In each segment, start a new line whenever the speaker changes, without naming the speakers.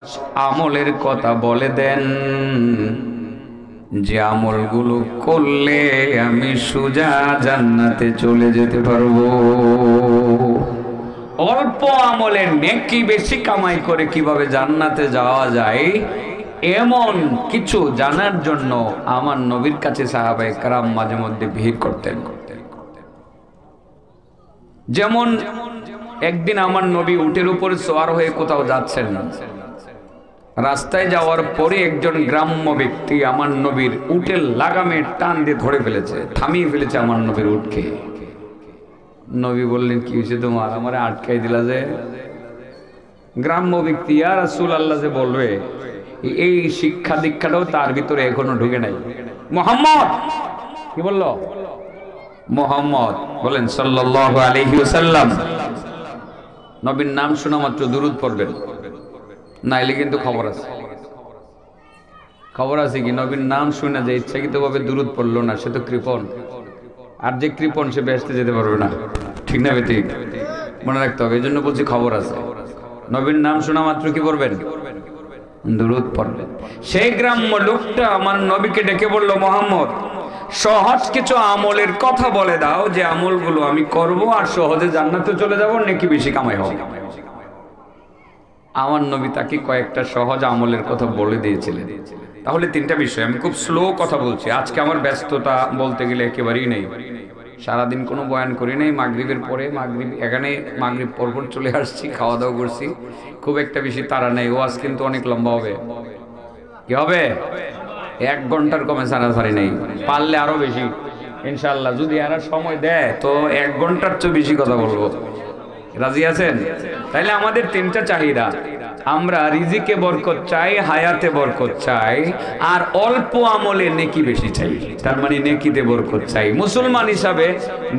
আমলের কথা বলে দেন যে আমলগুলো করলে আমি সোজা জান্নাতে চলে যেতে পারবো। অল্প আমলে নেকি বেশি কামাই করে কিভাবে জান্নাতে যাওয়া যায় এমন কিছু জানার জন্য আমার নবীর কাছে সাহাবায়ে কেরাম মাঝে মধ্যে ভিড় করতেন। যেমন একদিন আমার নবী উটের উপরে সওয়ার হয়ে কোথাও যাচ্ছেন, রাস্তায় যাওয়ার পরে একজন গ্রাম্য ব্যক্তি আমার নবীর উটের লাগামে টান দিয়ে ধরে ফেলেছে, থামিয়ে ফেলেছে আমার নবীর উটকে। নবী বললেন, কি হয়েছে তোমার, আমারে আটকাই দিলা যে? গ্রাম্য ব্যক্তি, ইয়া রাসূলুল্লাহ যে বলবে, এই শিক্ষা দীক্ষাটাও তার ভিতরে এখনো ঢুকে নাই। মুহাম্মদ কি বলল? মুহাম্মদ বলেন সাল্লাল্লাহু আলাইহি ওয়াসাল্লাম। নবীর নাম শোনা মাত্র দুরূদ পড়বেন, নাইলে কিন্তু খবর আছে। খবর আছে কি? নবীর নাম শুনে যে ইচ্ছাকৃতভাবে দুরূদ পড়লো না, সে তো কৃপণ। আর যে কৃপণ সে বেহেশতে যেতে পারবে না, ঠিক না বেঠিক? মনে রাখতে হবে। এই জন্য বলছি খবর আছে। নবীর নাম শোনা মাত্র কি করবেন? দুরূদ পড়বেন। সেই গ্রাম্য লোকটা আমার নবীকে ডেকে বলল, মুহাম্মদ সহজ কিছু আমলের কথা বলে দাও, যে আমলগুলো আমি করব আর সহজে জান্নাতে চলে যাব, নেকি বেশি কামাই হবে। আমার নবী তাকে কয়েকটা সহজ আমলের কথা বলে দিয়েছিলেন। তাহলে তিনটা বিষয়, আমি খুব স্লো কথা বলছি আজকে, আমার ব্যস্ততা বলতে গেলে একেবারেই নেই। সারাদিন কোনো বয়ান করি নাই, মাগরিবের পরে এখানে মাগরিব পরপর চলে আসছি, খাওয়া দাওয়া করছি, খুব একটা বেশি তাড়া নেই। ওয়াজ কিন্তু অনেক লম্বা হবে। কি হবে? 1 ঘন্টার কমে ছাড়াছাড়ি নেই, পারলে আরো বেশি ইনশাআল্লাহ। যদি এরা সময় দেয় তো 1 ঘন্টার চেয়ে বেশি কথা বলবো। রাজি আছেন? তাইলে আমাদের তিনটা চাহিদা, আমরা রিজিকে বরকত চাই, হায়াতে বরকত চাই, আর অল্প আমলে নেকি বেশি চাই। তার মানে নেকিতে বরকত চাই। মুসলমান হিসাবে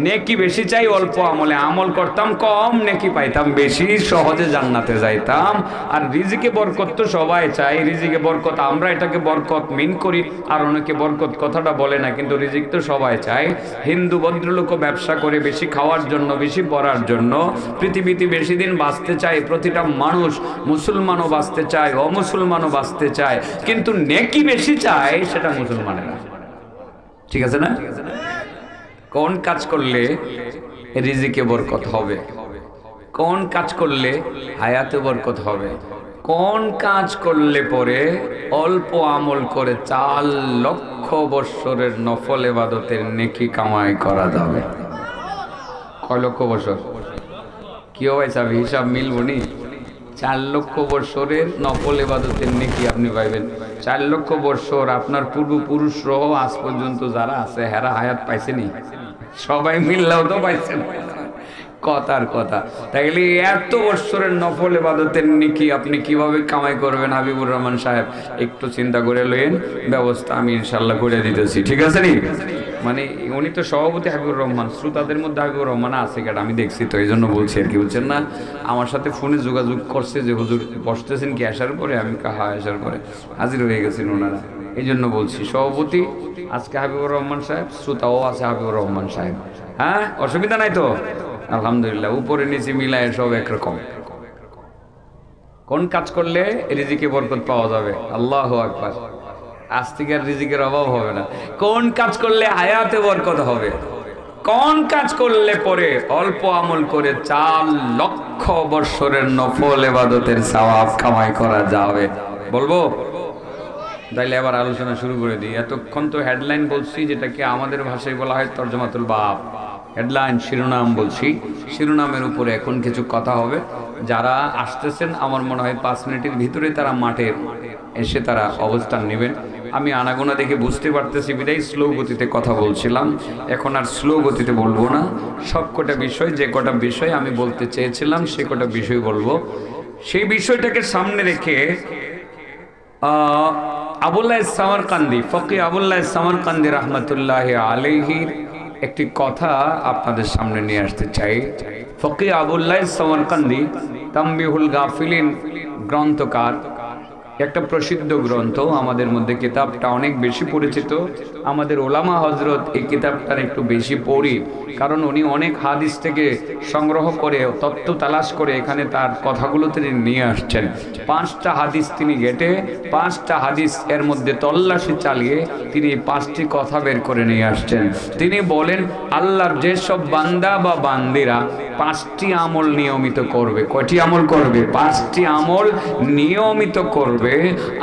নেকি বেশি চাই, অল্প আমলে আমল করতাম কম, নেকি পাইতাম বেশি, সহজে জান্নাতে যাইতাম। আর রিজিকে বরকত তো সবাই চাই, রিজিকে বরকত আমরা এটাকে বরকত মিন করি, আর অনেকে বরকত কথাটা বলে না, কিন্তু রিজিক তো সবাই চাই। হিন্দু ভদ্রলোকও ব্যবসা করে বেশি খাওয়ার জন্য, বেশি পড়ার জন্য, পৃথিবীতে বেশি দিন বাঁচতে চায় প্রতিটা মানুষ। মুসলমানও বাঁচতে চায়, অমুসলমানও বাঁচতে চায়, কিন্তু নেকি বেশি চায় সেটা মুসলমানেরা। ঠিক আছে না? কোন কাজ করলে রিজিকে বরকত হবে, কোন কাজ করলে হায়াতে বরকত হবে, কোন কাজ করলে পরে অল্প আমল করে 4 লক্ষ বৎসরের নফল ইবাদতের নেকি কামাই করা যাবে। কয় লক্ষ বছর? কি হয় সাহেব, হিসাব মিলবনি? 4 লক্ষ বৎসরের নফল ইবাদতের নেকি আপনি পাইবেন। 4 লক্ষ বৎসর আপনার পূর্বপুরুষ সহ আজ পর্যন্ত যারা আছে হেরা হায়াত পাইছেনি? সবাই মিললেও তো পাইছেন। কথার কথা। তাইলে এত বৎসরের নফল ইবাদতের নেকি আপনি কিভাবে কামাই করবেন? হাবিবুর রহমান সাহেব একটু চিন্তা করে লইন, ব্যবস্থা আমি ইনশাল্লাহ করে দিতেছি। ঠিক আছে নি? মানে উনি তো সভাপতি হাবিবুর রহমান, শ্রোতাদের মধ্যে হাবিবুর রহমান আছে কেন আমি দেখছি তো, এই জন্য বলছি আর কি, বুঝছেন না? আমার সাথে ফোনে যোগাযোগ করছে যে হুজুর বসতেছেন কি আসার পরে? আমি হ্যাঁ আসার পরে হাজির হয়ে গেছেন ওনারা, এই জন্য বলছি। সভাপতি আজকে হাবিবুর রহমান সাহেব, শ্রোতাও আছে হাবিবুর রহমান সাহেব। হ্যাঁ, অসুবিধা নাই তো? আলহামদুলিল্লাহ, উপরে নিচে মিলায় সব একরকম। কোন কাজ করলে রিজিকে বরকত পাওয়া যাবে? আল্লাহু আকবার। আজ থেকে আর রিজিকের অভাব হবে না। কোন কাজ করলে হায়াতে বরকত হবে? কোন কাজ করলে পরে অল্প আমল করে 4 লক্ষ বৎসরের নফল ইবাদতের সওয়াব কামাই করা যাবে? বলবো? তাইলে এবার আলোচনা শুরু করে দিই। এতক্ষণ তো হেডলাইন বলছি, যেটাকে আমাদের ভাষায় বলা হয় তরজমাতুল বাব। হেডলাইন, শিরোনাম বলছি। শিরোনামের উপরে এখন কিছু কথা হবে। যারা আসতেছেন আমার মনে হয় 5 মিনিটের ভিতরে তারা মাঠে এসে তারা অবস্থান নেবেন। আমি আনাগোনা দেখে বুঝতে পারতেছি বিদায় স্লো গতিতে কথা বলছিলাম, এখন আর স্লো গতিতে বলবো না। সব কটা বিষয়, যে কটা বিষয় আমি বলতে চেয়েছিলাম সে কটা বিষয় বলবো। সেই বিষয়টাকে সামনে রেখে আবুল্লাহ সামারকান্দি, ফকিহ আবুল্লাহ সামারকান্দি রহমতুল্লাহ আলাইহির একটি কথা আপনাদের সামনে নিয়ে আসতে চাই। ফকিহ আবুল্লাহ সামারকান্দি তাম্বিহুল গাফিলিন গ্রন্থকার, একটা প্রসিদ্ধ গ্রন্থ, আমাদের মধ্যে কিতাবটা অনেক বেশি পরিচিত। আমাদের ওলামা হজরত এই কিতাবটার একটু বেশি পড়ি, কারণ উনি অনেক হাদিস থেকে সংগ্রহ করে তত্ত্ব তালাশ করে এখানে তার কথাগুলো তিনি নিয়ে আসছেন। 5টা হাদিস তিনি ঘেটে 5টা হাদিস এর মধ্যে তল্লাশি চালিয়ে তিনি 5টি কথা বের করে নিয়ে আসছেন। তিনি বলেন আল্লাহর যেসব বান্দা বা বান্দিরা 5টি আমল নিয়মিত করবে, কয়টি আমল করবে? 5টি আমল নিয়মিত করবে,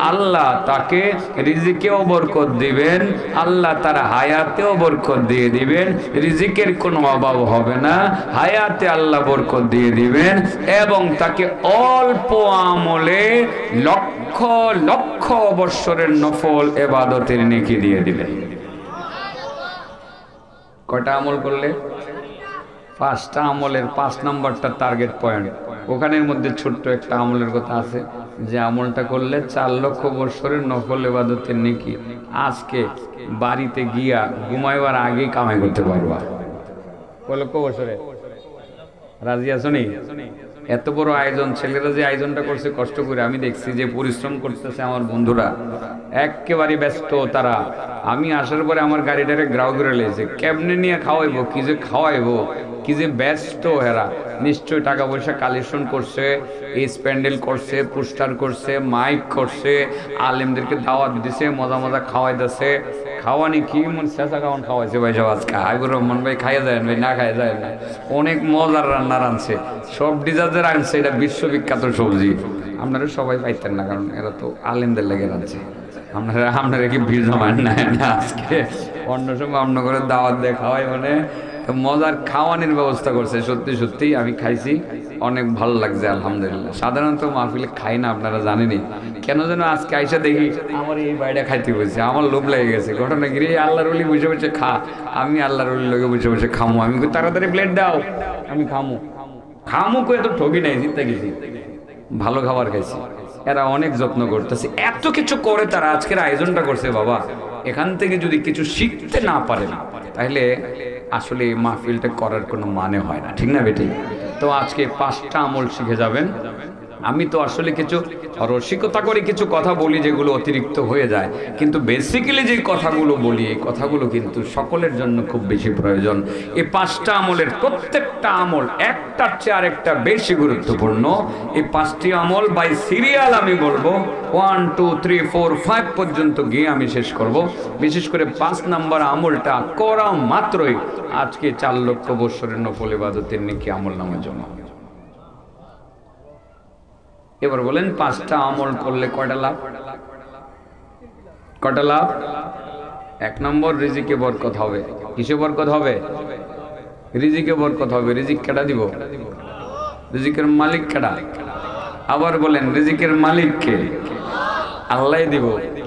আল্লাহ তাকে রিজিকেও বরকত দিবেন, আল্লাহ তার হায়াতেও বরকত দিয়ে দিবেন, রিজিকের কোনো অভাব হবে না, হায়াতে আল্লাহ বরকত দিয়ে দিবেন, এবং তাকে অল্প আমলে লক্ষ লক্ষ বৎসরের নফল ইবাদতের নেকি দিয়ে দিবেন। কয়টা আমল করলে? 5টা আমলের 5 নম্বরটা টার্গেট পয়েন্ট। ওখানের মধ্যে ছোট্ট একটা আমলের কথা আছে, যে আমলটা করলে 4 লক্ষ বৎসরের নফল ইবাদতের নেকি আজকে বাড়িতে গিয়া ঘুমাইবার আগেই কামাই করতে পারবা। কয় লক্ষ বছরে? রাজি আছো নি? এত বড় আয়োজন, ছেলেরা যে আয়োজনটা করছে কষ্ট করে, আমি দেখছি যে পরিশ্রম করতেছে আমার বন্ধুরা, একেবারে ব্যস্ত তারা। আমি আসার পরে আমার গাড়িটারে গ্রাউ করে লেগেছে, কেমনে নিয়ে খাওয়াইবো, কি যে খাওয়াইবো, কি যে ব্যস্ত হেরা। নিশ্চয় টাকা পয়সা কালেকশন করছে, এই স্প্যান্ডেল করছে, পোস্টার করছে, মাইক করছে, আলেমদেরকে দাওয়াত দিছে, মজা মজা খাওয়াইতেছে। খাওয়ানি কি মন চেঁচা খাওয়ান খাওয়াইছে ভাই সব আজকে। হাইবুর রহমান ভাই খাইয়া যায় ভাই, না খাইয়া যায় না। অনেক মজার রান্না রাঁধছে, সব ডিজার্টের আনছে, এটা বিশ্ববিখ্যাত সবজি। আপনারা সবাই পাইতেন না, কারণ এরা তো আলেমদের লেগে রাঁধছে। আপনারা কি ভিড় জমান না আজকে? অন্য সময় অন্য করে দাওয়াত দিয়ে খাওয়াই, মানে মজার খাওয়ানোর ব্যবস্থা করছে। সত্যি সত্যি আমি খাইছি, অনেক ভালো লাগছে আলহামদুলিল্লাহ। সাধারণত মাহফিলে খাই না, আপনারা জানেনই। কেন যেন আজকে আইসা দেখি আমার এই বাইরে খাইতে বসে, আমার লোভ লেগে গেছে। ঘটনা গিয়ে আল্লাহর ওলি বসে বসে খা, আমি আল্লাহর ওলির লোকে বসে বসে খামো। আমি তাড়াতাড়ি প্লেট দাও, আমি খামো খামো করে তো ঠকি নাই, জিতে গেছি, ভালো খাবার খাইছি। এরা অনেক যত্ন করতেছে, এত কিছু করে তারা আজকের আয়োজনটা করছে। বাবা, এখান থেকে যদি কিছু শিখতে না পারেন তাহলে আসলে মাহফিলটা করার কোনো মানে হয় না, ঠিক না বেটি? তো আজকে 5টা আমল শিখে যাবেন। আমি তো আসলে কিছু রসিকতা করে কিছু কথা বলি যেগুলো অতিরিক্ত হয়ে যায়, কিন্তু বেসিক্যালি যে কথাগুলো বলি এই কথাগুলো কিন্তু সকলের জন্য খুব বেশি প্রয়োজন। এই 5টা আমলের প্রত্যেকটা আমল একটার চেয়ে আরেকটা বেশি গুরুত্বপূর্ণ। এই 5টি আমল বাই সিরিয়াল আমি বলবো, 1 2 3 4 5 পর্যন্ত গিয়ে আমি শেষ করব। বিশেষ করে 5 নম্বর আমলটা করা মাত্রই আজকে 4 লক্ষ বৎসরের নফল ইবাদতের নেকি আমল নামে জমা। এবার বলেন 5টা আমল করলে কয়টা লাভ? কয়টা লাভ? 1 নম্বর, রিজিকে বরকত হবে। কিসে বরকত হবে? রিজিকে বরকত হবে। রিজিক কেডা দিব? রিজিকের মালিক কেডা? আবার বলেন, রিজিকের মালিক কে? আল্লাহ দিব।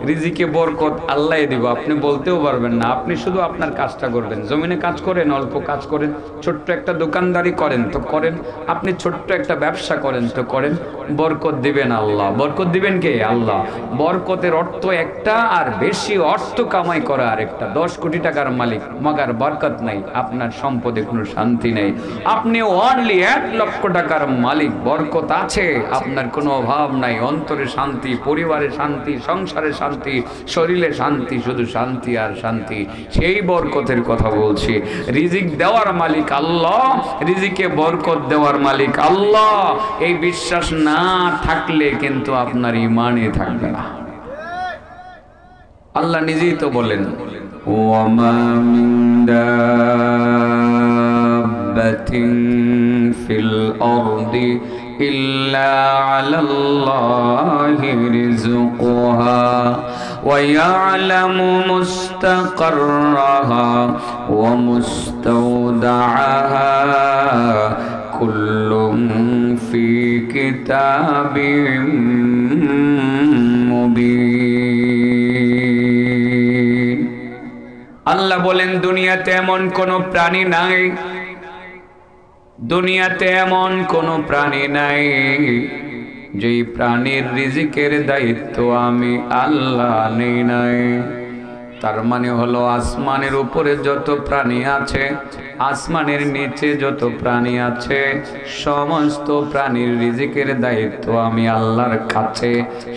রিজিকে বরকত আল্লাহ দিব, আপনি বলতেও পারবেন না। আপনি শুধু আপনার কাজটা করবেন। জমিনে কাজ করেন, অল্প কাজ করেন, ছোট্ট একটা দোকানদারি করেন তো করেন, আপনি ছোট্ট একটা ব্যবসা করেন তো করেন, বরকত দিবেন আল্লাহ। বরকত দিবেন কে? আল্লাহ। বরকতের অর্থ একটা, আর বেশি অর্থ কামাই করা আরেকটা। 10 কোটি টাকার মালিক, মগার বরকত নাই, আপনার সম্পদে কোনো শান্তি নেই। আপনি অনলি 1 লক্ষ টাকার মালিক, বরকত আছে, আপনার কোনো অভাব নাই, অন্তরে শান্তি, পরিবারে শান্তি, সংসারে শান্তি, শরীরে শান্তি, শুধু শান্তি আর শান্তি। সেই বরকতের কথা বলছি। রিজিক দেওয়ার মালিক আল্লাহ, রিজিকে বরকত দেওয়ার মালিক আল্লাহ। এই বিশ্বাস না থাকলে কিন্তু আপনার ঈমানই থাকবে না। আল্লাহ নিজেই তো বলেন, ওয়ামা মিন দাব্বাতিন ফিল আরদি ইল্লা আলাল্লাহি রিজকুহা ওয়া ইয়ালামু মুস্তাকাররাহা ওয়া মুস্তাওদাআহা কুল্লুম ফি কিতাবিম মুবিন। আল্লাহ বলেন, দুনিয়াতে এমন কোন প্রাণী নাই, দুনিয়াতে এমন কোন প্রাণী নাই যেই প্রাণীর রিজিকের দায়িত্ব আমি আল্লাহ নেই নাই। তার মানে হলো আসমানের উপরে যত প্রাণী আছে আসমানের নিচে যত প্রাণী আছে সমস্ত প্রাণীর রিজিকের দায়িত্ব আমি আল্লাহর কাছে।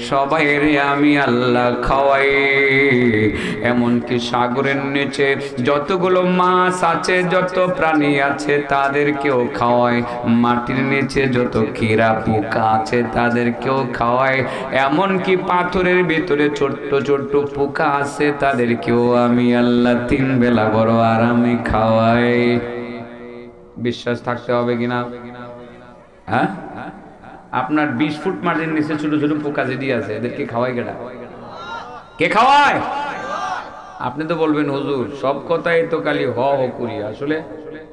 সবাইরে আমি আল্লাহ খাওয়াই। এমনকি সাগরের নিচে যতগুলো মাছ আছে, যত প্রাণী আছে তাদেরকেও খাওয়াই। মাটির নিচে যত কীরা পোকা আছে তাদেরকেও খাওয়াই। এমনকি পাথরের ভিতরে ছোট্ট ছোট্ট পোকা আছে তাদেরকেও আমি আল্লাহ 3 বেলা বড় আরামে খাওয়াই। বিশ্বাস থাকতে হবে কিনা? হ্যাঁ, আপনার 20 ফুট মাটির নিচে ছোট ছোট পোকা যেটি আছে এদেরকে খাওয়াই কেডা? কে খাওয়ায়? আপনি তো বলবেন হুজুর সব কথাই তো খালি হ হ করি, আসলে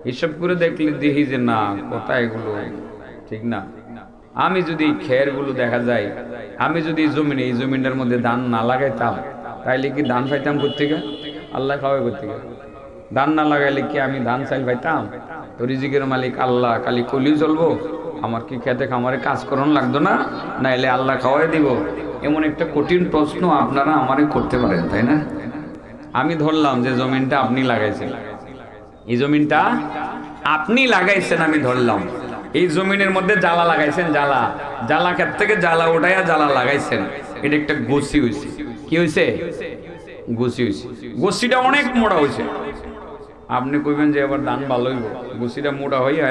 হিসাব করে দেখলে দেখি যে না, কথা এগুলো ঠিক না। আমি যদি খের গুলো দেখা যায়, আমি যদি জমিনে এই জমিটার মধ্যে ধান না লাগাইতাম তাইলে কি ধান পাইতাম কোত্থেকে? আল্লাহ খাওয়াই কোত্থেকে? ধান না লাগাইলে কি আমি ধান চাইল পাইতাম? তো রিজিকের মালিক আল্লাহ, খালি কলিও চলবো? আমার কি খেতে খামারে কাজ করন লাগতো না? নাইলে আল্লাহ খাওয়াই দিব? এমন একটা কঠিন প্রশ্ন আপনারা আমারে করতে পারেন, তাই না? আমি ধরলাম যে জমিনটা আপনি লাগাইছেন, এই জমিনটা আপনি লাগাইছেন, আমি ধরলাম এই জমিনের মধ্যে জ্বালা লাগাইছেন, জ্বালা জ্বালা ক্ষেত থেকে জ্বালা উঠাইয়া জ্বালা লাগাইছেন। এটা একটা গোসি হয়েছে। কি হয়েছে? গোসি হয়েছে। গোসিটা অনেক মোটা হয়েছে। আপনি কইবেন যে এবার ধান ভালো হইব, গুছিটা মোটা হইয়া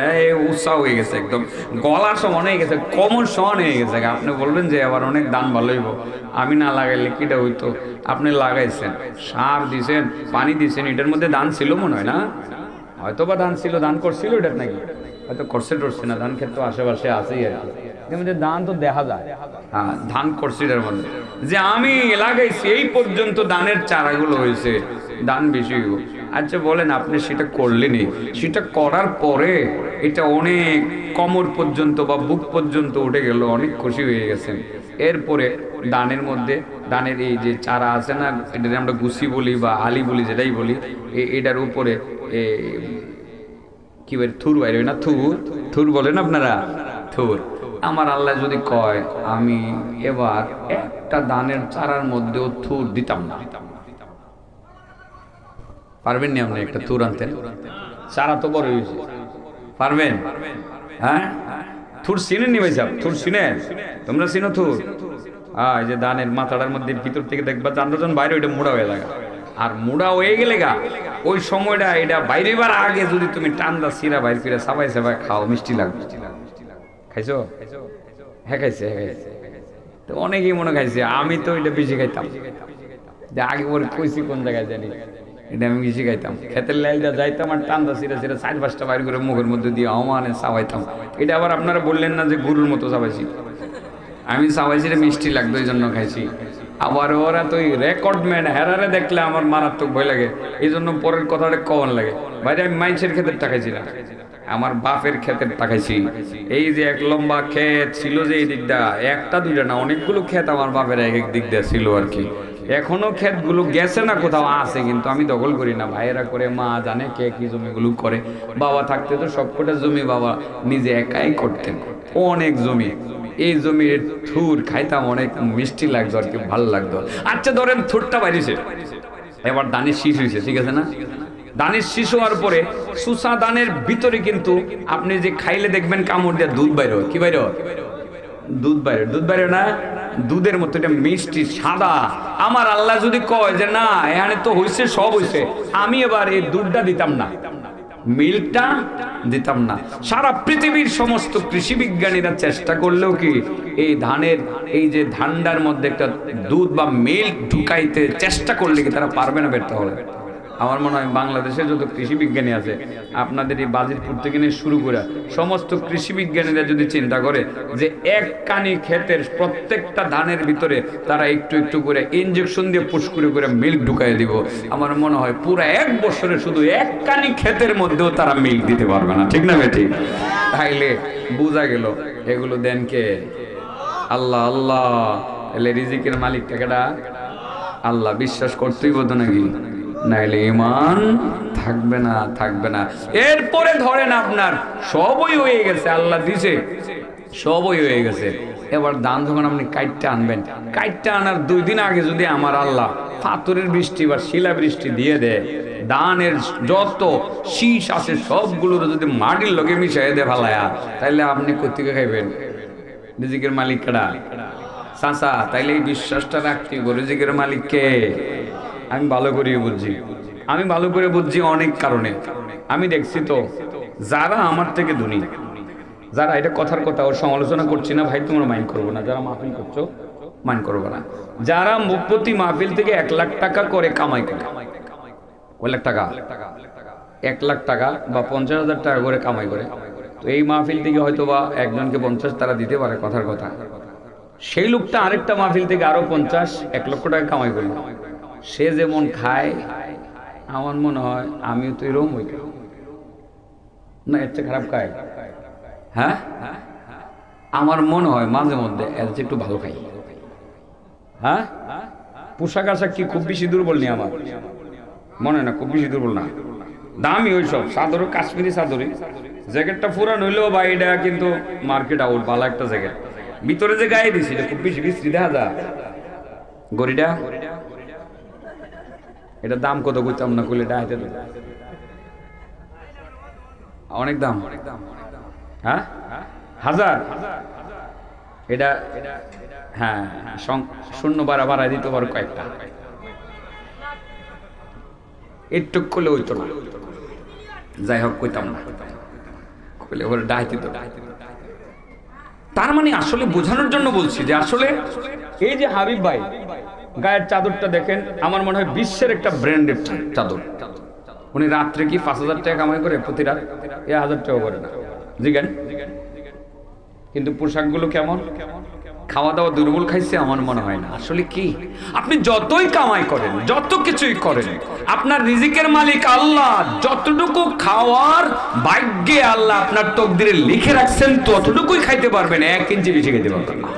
উৎসাহ হয়ে গেছে, একদম গলার সমান হয়ে গেছে, কমর সমান হয়ে গেছে। আপনি বলবেন যে এবার অনেক ধান ভালো হইব। আমি না লাগাইলে কিটা হইতো? আপনি লাগাইছেন, সার দিছেন, পানি দিছেন, এটার মধ্যে ধান ছিল মনে হয় না? হয়তো বা ধান ছিল, ধান করছিল এটার নাকি? হয়তো করছে টরছে না, ধান ক্ষেত তো আশেপাশে আছেই আর কি, এর মধ্যে ধান তো দেখা যায়। হ্যাঁ, ধান করছে এটার মধ্যে। যে আমি লাগাইছি এই পর্যন্ত ধানের চারাগুলো হয়েছে, ধান বেশি হইব। আচ্ছা বলেন, আপনি সেটা করলেনই, সেটা করার পরে এটা অনেক কোমর পর্যন্ত বা বুক পর্যন্ত উঠে গেল, অনেক খুশি হয়ে গেছেন। এরপরে ধানের মধ্যে, ধানের এই যে চারা আছে না, এটা আমরা গুছি বলি বা আলি বলি, যেটাই বলি, এটার উপরে কি বলে থুর বাইরে না, থুর থুর বলেন আপনারা, থুর। আমার আল্লাহ যদি কয় আমি এবার একটা ধানের চারার মধ্যেও থুর দিতাম না, পারবেন নি? আপনি একটা থুর আনতেন, চারা তো বড় হয়েছে, পারবেন? হ্যাঁ, থুর চিনেন নি ভাই সাহেব? থুর চিনেন? তোমরা চিনো থুর? হ্যাঁ, এই যে ধানের মাথাটার মধ্যে ভিতর থেকে দেখবা চান্দ্রজন বাইরে, ওইটা মোড়া হয়ে লাগা। আর মোড়া হয়ে গেলে গা ওই সময়টা, এটা বাইরে বার আগে যদি তুমি টান্দা সিরা বাইর ফিরে সাবাই সাবাই খাও, মিষ্টি লাগবে। খাইছো? হ্যাঁ খাইছে, হ্যাঁ খাইছে। তো অনেকেই মনে খাইছে, আমি তো এটা বেশি খাইতাম। আগে পরে কইছি কোন জায়গায় জানি, এটা আমি বেশি খাইতাম। খেতের লাইলটা যাইতাম আর টান্দা সিরা সিরা 4-5টা বাইর করে মুখের মধ্যে দিয়ে অমানে চাবাইতাম। এটা আবার আপনারা বললেন না যে গরুর মতো চাবাইছি? আমি চাবাইছি, মিষ্টি লাগতো এই জন্য খাইছি। আবার ওরা তো রেকর্ডম্যান, হেরারে দেখলে আমার মারাত্মক ভয় লাগে, এই জন্য পরের কথাটা কমন লাগে। বাইরে আমি মাইন্সের ক্ষেতের টাকাইছি না, আমার বাপের ক্ষেতের টাকাইছি। এই যে এক লম্বা ক্ষেত ছিল যে এই দিকটা, একটা দুইটা না, অনেকগুলো ক্ষেত আমার বাপের এক এক দিক দিয়ে ছিল আর কি। এখনো ক্ষেতগুলো গেছে না, কোথাও আছে, কিন্তু আমি দখল করি না, ভাইয়েরা করে, মা জানে কে কি জমিগুলো করে। বাবা থাকতে তো সবকটা জমি বাবা নিজে একাই করতেন, অনেক জমি। এই জমির থুর খাইতাম, অনেক মিষ্টি লাগতো আর কি, ভালো লাগতো। আচ্ছা ধরেন থুরটা বাড়িছে, এবার ধানের শীষ হয়েছে, ঠিক আছে না? ধানের শীষ হওয়ার পরে সুসা ধানের ভিতরে কিন্তু আপনি যে খাইলে দেখবেন কামড় দিয়ে দুধ বাইর হয়। কি বাইর? দুধ বাইরে, দুধ বাইরে না? দুধের মতো এটা মিষ্টি সাদা। আমার আল্লাহ যদি কয় যে না এখানে তো হয়েছে, সব হয়েছে, আমি এবার এই দুধটা দিতাম না, মিল্কটা দিতাম না। সারা পৃথিবীর সমস্ত কৃষি বিজ্ঞানীরা চেষ্টা করলেও কি এই ধানের, এই যে ধান্ডার মধ্যে একটা দুধ বা মিল্ক ঢুকাইতে চেষ্টা করলে কি তারা পারবে না? ব্যর্থ হবে। আমার মনে হয় বাংলাদেশে যত কৃষি বিজ্ঞানী আছে, আপনাদের এই বাজিতপুর থেকে নিয়ে শুরু করে সমস্ত কৃষি বিজ্ঞানীরা যদি চিন্তা করে যে এক কানি ক্ষেতের প্রত্যেকটা ধানের ভিতরে তারা একটু একটু করে ইনজেকশন দিয়ে পুশ করে মিল্ক ঢুকাই দিব, আমার মনে হয় পুরো 1 বছরে শুধু এক কানি ক্ষেতের মধ্যেও তারা মিল্ক দিতে পারবে না। ঠিক না বেটি? তাইলে বোঝা গেল এগুলো দেন কে? আল্লাহ। আল্লাহ এলে রিজিকের মালিক টাকাটা আল্লাহ। বিশ্বাস করতেই বোধ নাকি? নাইলে ইমান থাকবে না, থাকবে না। এরপরে ধরেন আপনার সবই হয়ে গেছে, আল্লাহ দিছে, সবই হয়ে গেছে। এবার ধান যখন আপনি কাইটটা আনবেন, কাইটটা আনার 2 দিন আগে যদি আমার আল্লাহ পাথরের বৃষ্টি বা শিলা বৃষ্টি দিয়ে দেয়, দানের যত শীষ আছে সবগুলোর যদি মাটির লগে মিশাই দে ফালায়া, তাইলে আপনি কোথেকে খাইবেন? রিজিকের মালিক কেডা? চাচা, তাইলে এই বিশ্বাসটা রাখতে হবে রিজিকের মালিককে। আমি ভালো করে বুঝছি অনেক কারণে। আমি দেখছি তো যারা আমার থেকে ধনী, যারা, এটা কথার কথা, ওর সমালোচনা করছি না ভাই, তোমরা মাইন্ড করবো না, যারা মাহফিল করছো মাইন্ড করবো না, যারা মুখপতি মাহফিল থেকে 1 লাখ টাকা করে কামাই করে, 1 লাখ টাকা 1 লাখ টাকা বা 50,000 টাকা করে কামাই করে, তো এই মাহফিল থেকে হয়তো বা একজনকে 50 তারা দিতে পারে, কথার কথা। সেই লোকটা আরেকটা মাহফিল থেকে আরো 50-1 লক্ষ টাকা কামাই করলো, সে যেমন খায় আমার মনে হয় আমিও তো এরকম হই না, এর চেয়ে খারাপ খাই। হ্যাঁ, আমার মনে হয় মাঝে মধ্যে এর চেয়ে একটু ভালো খাই। হ্যাঁ, পোশাক আশাক কি খুব বেশি দুর্বল নেই আমার মনে হয় না, খুব বেশি দুর্বল না, দামি ওই সব চাদর, কাশ্মীরি চাদরি, জ্যাকেটটা পুরান হইলেও বা এটা কিন্তু মার্কেট আউট, ভালো একটা জ্যাকেট, ভিতরে যে গায়ে দিছি এটা খুব বেশি বিশ্রী দেখা যায়। গড়িটা এটা দাম কত করতাম না করলে, এটা হাইতে অনেক দাম। হ্যাঁ, 1000 এটা। হ্যাঁ, শূন্য বাড়ায় দিতে পারো কয়েকটা, একটু করলে ওই তো না, যাই হোক কইতাম না, কইলে ওর ডাইতে তো। তার মানে আসলে বোঝানোর জন্য বলছি যে আসলে এই যে হাবিব ভাই গায়ের চাদরটা দেখেন, আমার মনে হয় বিশ্বের একটা ব্র্যান্ডেড চাদর। উনি রাত্রে কি 5,000 টাকা কামাই করে প্রতি রাত? 1,000 টাকা করে না, জিজ্ঞেন। কিন্তু পোশাকগুলো কেমন? খাওয়া দাওয়া দুর্বল খাইছে? আমার মনে হয় না। আসলে কি, আপনি যতই কামাই করেন, যত কিছুই করেন, আপনার রিজিকের মালিক আল্লাহ যতটুকু খাওয়ার ভাগ্যে আল্লাহ আপনার তকদিরে লিখে রাখছেন ততটুকুই খাইতে পারবেন, 1 ইঞ্চি বেশি খেতে পারবেন না।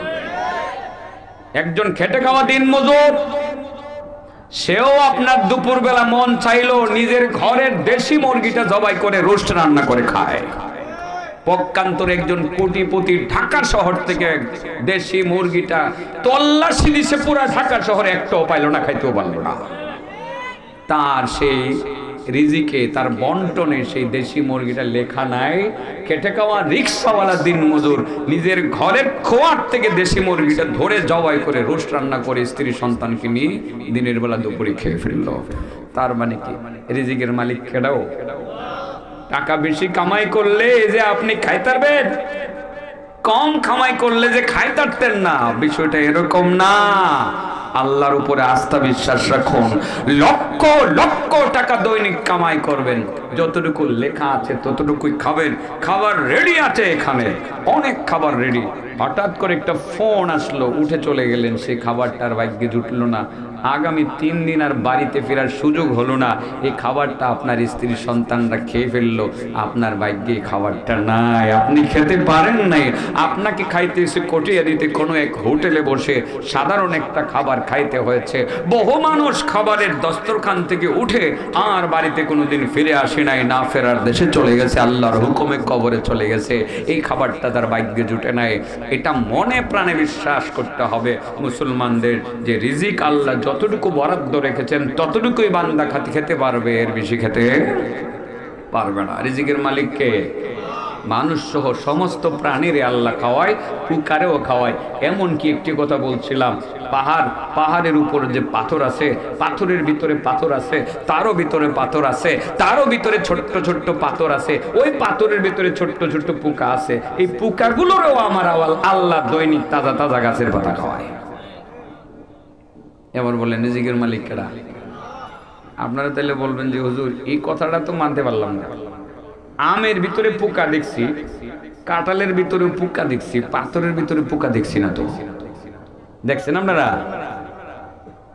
একজন খেটে খাওয়া দিন মজুর, সেও আপনার দুপুরবেলা মন চাইলো নিজের ঘরের দেশি মুরগিটা জবাই করে রোস্ট রান্না করে খায়। পক্ষান্তরে একজন কোটিপতি ঢাকা শহর থেকে দেশি মুরগিটা তল্লাশি দিছে পুরা ঢাকা শহরে, একটাও পাইল না, খাইতেও পারলো না। তার সেই রিজিকে, তার বন্টনে সেই দেশি মুরগিটা লেখা নাই। খেটে খাওয়া রিক্সাওয়ালা দিন মজুর নিজের ঘরের খোয়ার থেকে দেশি মুরগিটা ধরে জবাই করে রোস্ট রান্না করে স্ত্রী সন্তানকে নিয়ে দিনের বেলা দুপুরে খেয়ে ফেললো। তার মানে কি, রিজিকের মালিক কেডাও? টাকা বেশি কামাই করলে যে আপনি খাইতারবেন, কম কামাই করলে যে খাইতারতেন না, বিষয়টা এরকম না। আল্লাহর উপরে আস্থা বিশ্বাস রাখুন, লক্ষ লক্ষ টাকা দৈনিক কামাই করবেন, যতটুকু লেখা আছে ততটুকুই খাবেন। খাবার রেডি আছে, এখানে অনেক খাবার রেডি। হঠাৎ করে একটা ফোন আসলো, উঠে চলে গেলেন, সেই খাবারটার ভাগ্যে জুটলো না, আগামী 3 দিন আর বাড়িতে ফেরার সুযোগ হলো না, এই খাবারটা আপনার স্ত্রী সন্তানরা খেয়ে ফেললো, আপনার ভাগ্যে খাবারটা নাই, আপনি খেতে পারেন নাই। আপনাকে খাইতে এসে কটিয়ারিতে কোনো এক হোটেলে বসে সাধারণ একটা খাবার খাইতে হয়েছে। বহু মানুষ খাবারের দস্তরখান থেকে উঠে আর বাড়িতে কোনোদিন ফিরে আসে নাই, না ফেরার দেশে চলে গেছে, আল্লাহর হুকুমে কবরে চলে গেছে, এই খাবারটা তার ভাগ্যে জুটে নাই। এটা মনে প্রাণে বিশ্বাস করতে হবে মুসলমানদের, যে রিজিক আল্লাহ যতটুকু বরাদ্দ রেখেছেন ততটুকুই বান্দা খেতে পারবে, এর বেশি খেতে পারবে না। রিজিকের মালিককে মানুষ সহ সমস্ত প্রাণীরে আল্লাহ খাওয়ায়, পুকারেও খাওয়ায়। এমনকি একটি কথা বলছিলাম, পাহাড়ের উপর যে পাথর আছে, পাথরের ভিতরে পাথর আছে, তারও ভিতরে পাথর আছে, তারও ভিতরে ছোট্ট ছোট্ট পাথর আছে, ওই পাথরের ভিতরে ছোট্ট ছোট্ট পোকা আছে। এই পোকাগুলোরও আমার আল্লাহ দৈনিক তাজা তাজা গাছের পাতা খাওয়ায়। এবার বলেন রিজিকের মালিক কেডা? আপনারা তাহলে বলবেন যে হুজুর এই কথাটা তো মানতে পারলাম না, আমের ভিতরে পোকা দেখছি, কাঁঠালের ভিতরে পোকা দেখছি, পাথরের ভিতরে পোকা দেখছি না, তো দেখছেন আপনারা?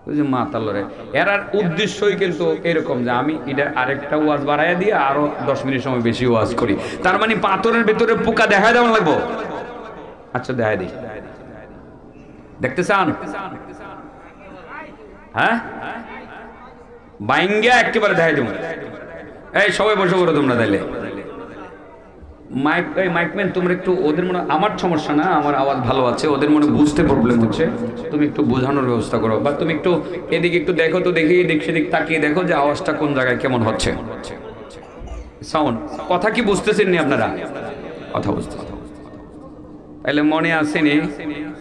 ওই যে মাতালরে, এর উদ্দেশ্যই কিন্তু এরকম যে আমি এটা আরেকটা ওয়াজ বাড়াইয়া দিয়ে আরো 10 মিনিট সময় বেশি ওয়াজ করি। তার মানে পাথরের ভিতরে পোকা দেখা দেওয়া লাগবো। আচ্ছা দেখা দিই, দেখতে চান? হ্যাঁ, বাইঙ্গা একেবারে দেখা দেব। এই সবাই বসে পড়ো তোমরা, তাইলে মাইকম্যান তোমরা একটু ওদের মনে, আমার সমস্যা না, আমার আওয়াজ ভালো আছে, ওদের মনে বুঝতে প্রবলেম হচ্ছে, তুমি একটু বোঝানোর ব্যবস্থা করো, বা তুমি একটু এদিকে একটু দেখো তো, দেখি এদিক সেদিক তাকিয়ে দেখো যে আওয়াজটা কোন জায়গায় কেমন হচ্ছে, সাউন্ড। কথা কি বুঝতেছেন নি আপনারা? কথা বুঝতে, তাহলে মনে আসেনি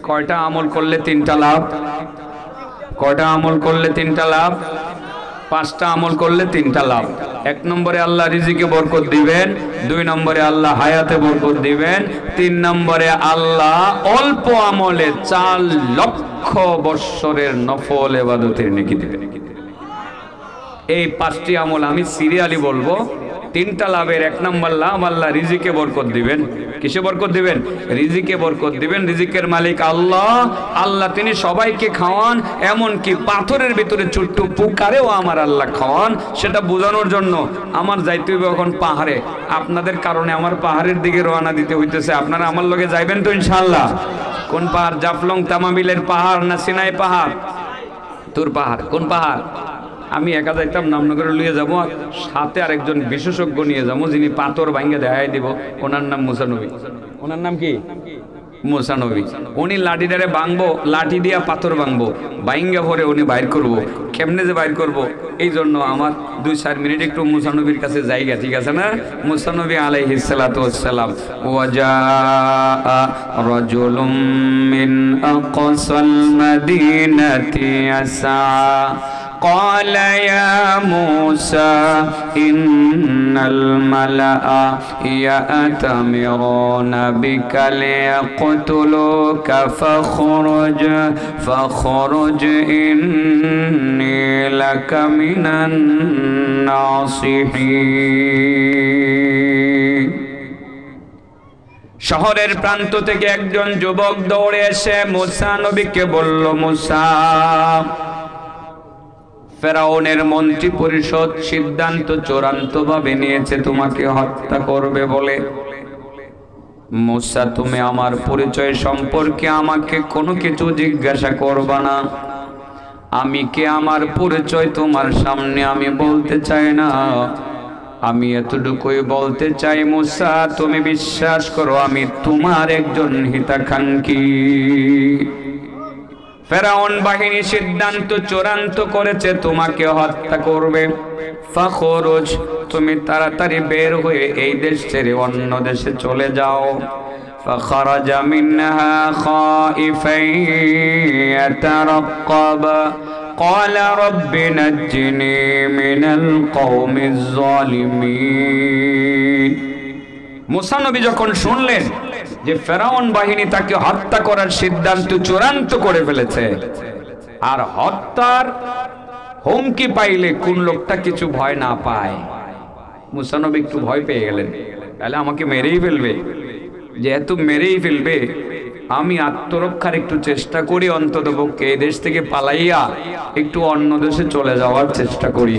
কয়টা আমল করলে 3টা লাভ? কয়টা আমল করলে 3টা লাভ? 5টা আমল করলে 3টা লাভ। 1 নম্বরে আল্লাহ রিজিকে বরকত দিবেন, 2 নম্বরে আল্লাহ হায়াতে বরকত দিবেন, 3 নম্বরে আল্লাহ অল্প আমলে 4 লক্ষ বৎসরের নফল ইবাদতের নেকি দিবেন। এই 5টি আমল আমি সিরিয়ালি বলবো। 3টা লাভের 1 নম্বর লাভ, আল্লাহ রিজিকে বরকত দিবেন। কিসে বরকত দিবেন? রিজিকে বরকত দিবেন। রিজিকের মালিক আল্লাহ। আল্লাহ তিনি সবাইকে খাওয়ান, এমনকি পাথরের ভিতরে ছোট্ট পুকারেও আমার আল্লাহ খাওয়ান। সেটা বোঝানোর জন্য আমার যাইতে হবে এখন পাহাড়ে। আপনাদের কারণে আমার পাহাড়ের দিকে রওনা দিতে হইতেছে। আপনারা আমার লগে যাইবেন তো ইনশাআল্লাহ? কোন পাহাড়? জাফলং তামাবিলের পাহাড় না সিনাই পাহাড়? তোর পাহাড়। কোন পাহাড়? আমি একা যাইতাম, নামনগরে লিয়ে যাবো, সাথে আরেকজন বিশেষজ্ঞ নিয়ে যাবো, যিনি পাথর ভাঙ্গে দেখাই দিব। ওনার নাম মুসা নবী। ওনার নাম কি? মুসা নবী। উনি লাঠিটারে ভাঙবো, লাঠি দিয়া পাথর ভাঙবো, ভাঙ্গা পরে উনি বাইর করবো। কেমনে যে বাইর করবো, এই জন্য আমার 2-4 মিনিট একটু মুসা নবীর কাছে জায়গা, ঠিক আছে না? মুসা নবী আলাইহিস সালাতু ওয়াস সালাম, ওয়াজা রাজুলুম মিন আকসাল মাদিনাতি আসা قال يا موسى إن الملأ يأتمرون بك ليقتلوك فاخرج إني لك من الناصحين। শহরের প্রান্ত থেকে একজন যুবক দৌড়ে এসে মুসা নবীকে বলল, মুসা, ফেরাউনের মন্ত্রী পরিষদ সিদ্ধান্ত চূড়ান্তভাবে নিয়েছে তোমাকে হত্যা করবে বলে। মুসা, তুমি আমার পরিচয় সম্পর্কে আমাকে কোনো কিছু জিজ্ঞাসা করবা না। আমি কে, আমার পরিচয় তোমার সামনে আমি বলতে চাই না। আমি এতটুকুই বলতে চাই, মুসা তুমি বিশ্বাস করো আমি তোমার একজন হিতাকাঙ্ক্ষী। ফেরাউন বাহিনী সিদ্ধান্ত চূড়ান্ত করেছে তোমাকে হত্যা করবে। ফাখরুজ, তুমি তাড়াতাড়ি বের হয়ে এই দেশ ছেড়ে অন্য দেশে চলে যাও। ফাখরাজা মিনহা খাইফান ইয়াতারাক্কাব ক্বালা রাব্বি নাজ্জিনি মিনাল কওমিজ জালিমিন। মুসা নবী যখন শুনলেন যে ফেরাউন বাহিনী তাকে হত্যা করার সিদ্ধান্ত চূড়ান্ত করে ফেলেছে, আর হত্যার হুমকি পাইলে কোন লোকটা কিছু ভয় না পায়, মুসা নবী একটু ভয় পেয়ে গেলেন। তাহলে আমাকে মেরেই ফেলবে, যেহেতু মেরেই ফেলবে আমি আত্মরক্ষার একটু চেষ্টা করি, অন্তত পক্ষে এই দেশ থেকে পালাইয়া একটু অন্য দেশে চলে যাওয়ার চেষ্টা করি।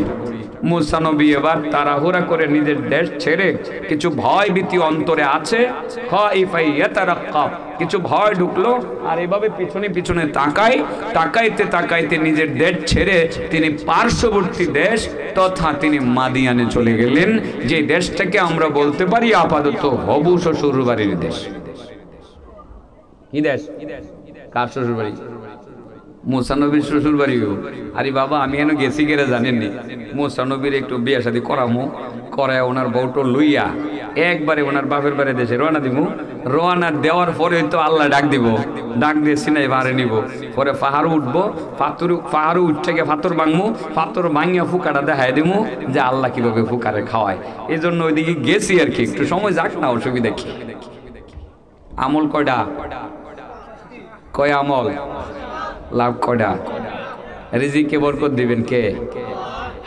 মুসা নবী এবার তাড়াহুড়া করে নিজের দেশ ছেড়ে, কিছু ভয় ভীতি অন্তরে আছে, কিছু ভয় ঢুকলো, আর এভাবে পিছনে পিছনে তাকাইতে তাকাইতে নিজের দেশ ছেড়ে তিনি পার্শ্ববর্তী দেশ তথা তিনি মাদিয়ানে চলে গেলেন, যে দেশটাকে আমরা বলতে পারি আপাতত হবু শ্বশুর বাড়ির দেশ। কি দেশ? কার শ্বশুর বাড়ি? মুসা নবীর শ্বশুর বাড়ি। আরে বাবা, আমি এনে গেছি গেলে জানেননি, মুসা নবীর একটু বিয়ে শাদী করামো, করায় ওনার বউটো লইয়া একবারে ওনার বাপের বাড়ি দেশে রওনা দিব। রওনা দেওয়ার পরে তো আল্লাহ ডাক দিব, ডাক দিয়ে সিনাই ভাড়ে নিব, পরে পাহাড় উঠবো, পাহাড় উঠে গিয়ে পাথর ভাঙবো, পাথর ভাঙিয়া ফুকাটা দেখাই দিব যে আল্লাহ কিভাবে ফুকারে খাওয়ায়। এই জন্য ওইদিকে গেছি আর কি, একটু সময় যাক না, অসুবিধা কি। আমল কয়টা? কয় আমল? লাভ কয়টা? রিজিকে বরকত দিবেন কে?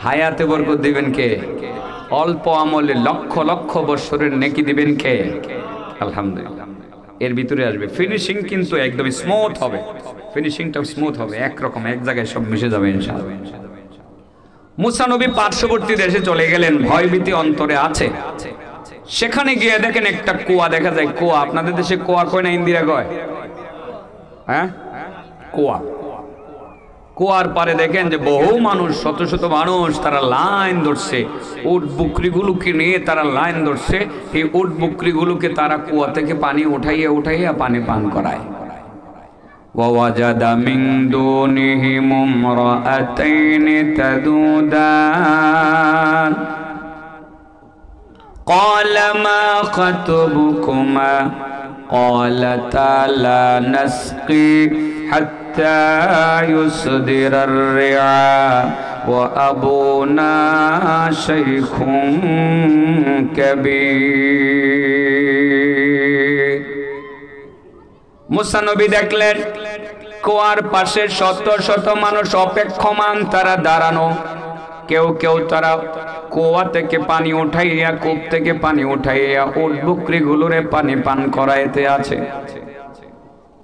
হায়াতে বরকত দিবেন কে? অল্প আমলে লক্ষ লক্ষ বছরের নেকি দিবেন কে? আলহামদুলিল্লাহ। এর ভিতরে আসবে ফিনিশিং, কিন্তু একদম স্মুথ হবে, ফিনিশিংটা স্মুথ হবে, একরকম এক জায়গায় সব মিশে যাবে ইনশাআল্লাহ। মুসা নবী পার্শ্ববর্তী দেশে চলে গেলেন, ভয়ভীতি অন্তরে আছে। সেখানে গিয়ে দেখেন একটা কুয়া দেখা যায়। কুয়া, আপনাদের দেশে কুয়া কয় না ইন্দিরা কয়? হ্যাঁ, কুয়া। কুয়ার পারে দেখেন যে বহু মানুষ, শত শত মানুষ তারা লাইন ধরছে, উট বকরিগুলোকে নিয়ে তারা লাইন ধরছে। এই উট বকরিগুলোকে তারা কুয়া থেকে পানি উঠাইয়া উঠাইয়া পানি পান করায়। ووجد من دونهم امرأتين تذودان قال ما خطبكما قالتا لا نسقي حتى يصدر الرعاء وأبونا شيخ كبير মুসা নবী দেখলেন কুয়ার পাশে শত শত মানুষ অপেক্ষমান, তারা দাঁড়ানো। কেউ কেউ তারা কুয়া থেকে পানি উঠাইয়া, কূপ থেকে পানি উঠাইয়া উট বকরিগুলোরে পানি পান করাইতে আছে।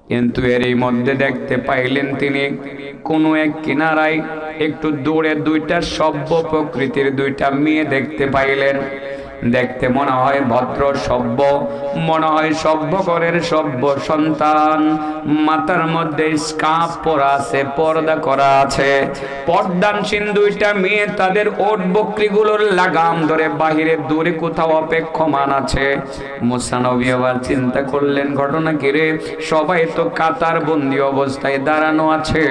কিন্তু এরই মধ্যে দেখতে পাইলেন তিনি কোনো এক কিনারায় একটু দূরে দুইটা সভ্য প্রকৃতির দুইটা মেয়ে দেখতে পাইলেন। দেখতে মনে হয় ভদ্র সভ্য, মনে হয় সভ্য ঘরের সভ্য সন্তান। মাথার মধ্যে স্কার্ফ পরা আছে, পর্দা করা আছে। পর্দানসীন দুইটা মেয়ে তাদের ওট বকরিগুলোর লাগাম ধরে বাহিরে দূরে কোথাও অপেক্ষমান আছে। মুসা নবী আবার চিন্তা করলেন, ঘটনা কি রে? সবাই তো কাতার বন্দি অবস্থায় দাঁড়ানো আছে,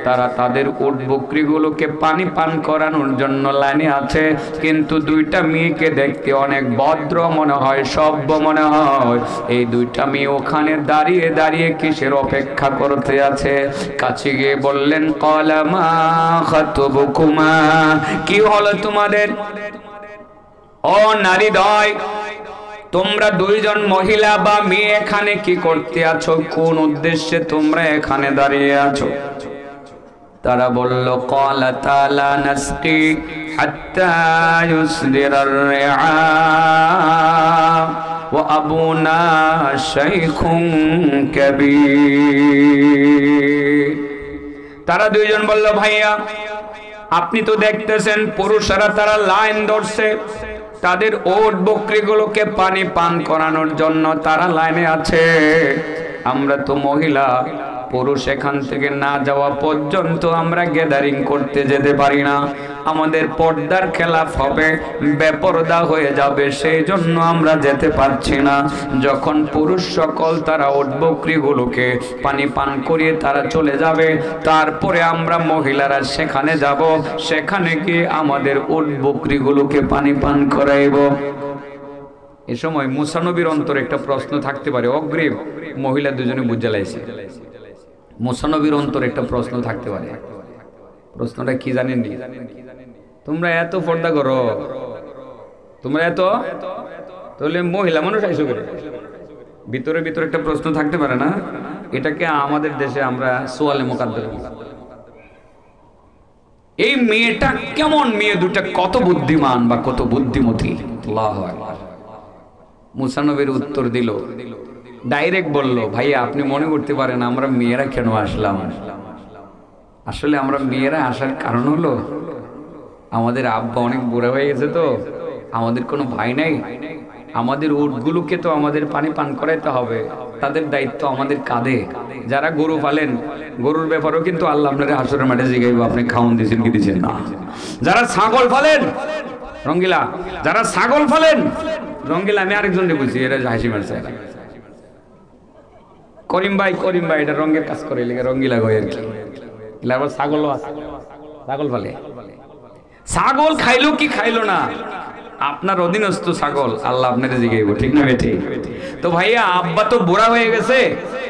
তারা তাদের ওট বকরিগুলোকে পানি পান করানোর জন্য লাইনে আছে, কিন্তু দুইটা মেয়েকে দেখতে অনেক ভদ্র মনে হয়, সভ্য মনে হয়। এই দুইটা মেয়ে ওখানে দাঁড়িয়ে দাঁড়িয়ে কিসের অপেক্ষা করতে আছে? কাছে গিয়ে বললেন, ক্বালা মা খাতুবুকুমা, কি হলো তোমাদের? ও নারীদ্বয়, তোমরা দুইজন মহিলা বা মেয়ে এখানে কি করতে আছো? কোন উদ্দেশ্যে তোমরা এখানে দাঁড়িয়ে আছো? তারা বলল, ক্বালাতা লা নাসকি হাত্তা ইউসদিরার রিআ ওয়া আবুনা শাইখুন কাবীর। তারা দুইজন বলল, ভাইয়া আপনি তো দেখতেছেন পুরুষরা তারা লাইন ধরছে, তাদের ওট বকরিগুলোকে পানি পান করানোর জন্য তারা লাইনে আছে। আমরা তো মহিলা, পুরুষ এখান থেকে না যাওয়া পর্যন্ত আমরা গ্যাদারিং করতে যেতে পারি না, আমাদের পর্দার খেলাফ হবে, বেপরদা হয়ে যাবে, সেই জন্য আমরা যেতে পারছি না। যখন পুরুষ সকল তারা উট বকরিগুলোকে পানি পান করিয়ে তারা চলে যাবে, তারপরে আমরা মহিলারা সেখানে যাব, সেখানে গিয়ে আমাদের উট বকরিগুলোকে পানি পান করাইব। এ সময় মুসা নবীর অন্তরে একটা প্রশ্ন থাকতে পারে, অগ্রিম মহিলা দুজনে বুঝে লাইছে। মুসা নবীর অন্তরে একটা প্রশ্ন থাকতে পারে, প্রশ্নটা কি জানেননি? তোমরা এত পর্দা করো, তোমরা এত, তাহলে মহিলা মানুষ আইসো করে? ভিতরে ভিতরে একটা প্রশ্ন থাকতে পারে না? এটাকে আমাদের দেশে আমরা সোয়ালে মুকাদ্দার। এই মেয়েটা কেমন মেয়ে, দুটা কত বুদ্ধিমান বা কত বুদ্ধিমতী। আল্লাহু আকবার। মুসা নবীর উত্তর দিল, ডাইরেক্ট বলল, ভাইয়া আপনি মনে করতে পারেন আমরা মেয়েরা কেন আসলাম? আসলে আমরা মেয়েরা আসার কারণ হলো আমাদের আব্বা অনেক বুড়া হয়ে গেছে, তো আমাদের কোনো ভাই নাই, আমাদের উটগুলোকে তো আমাদের পানি পান করাইতে হবে, তাদের দায়িত্ব আমাদের কাঁধে। যারা গরু পালেন, গরুর ব্যাপারেও কিন্তু আল্লাহ আপনার হাসরের মাঠে জিগাইব আপনি খাওন দিয়েছেন কি দিয়েছেন না। যারা ছাগল পালেন, রঙ্গিলা, যারা ছাগল পালেন, রঙ্গিলা আমি আরেকজনকে বুঝছি, এটা হাসি মারছে, করিম ভাই এটা রঙের কাজ করে, রঙ্গিলা গো আর কি। আবার ছাগলও আছে, ছাগল ফালে। ছাগল খাইলো কি খাইলো না আপনার অধীনস্থ ছাগল, আল্লাহ আপনাকে জিগাইব, ঠিক না বেঠি? তো ভাইয়া আব্বা তো বুড়া হয়ে গেছে,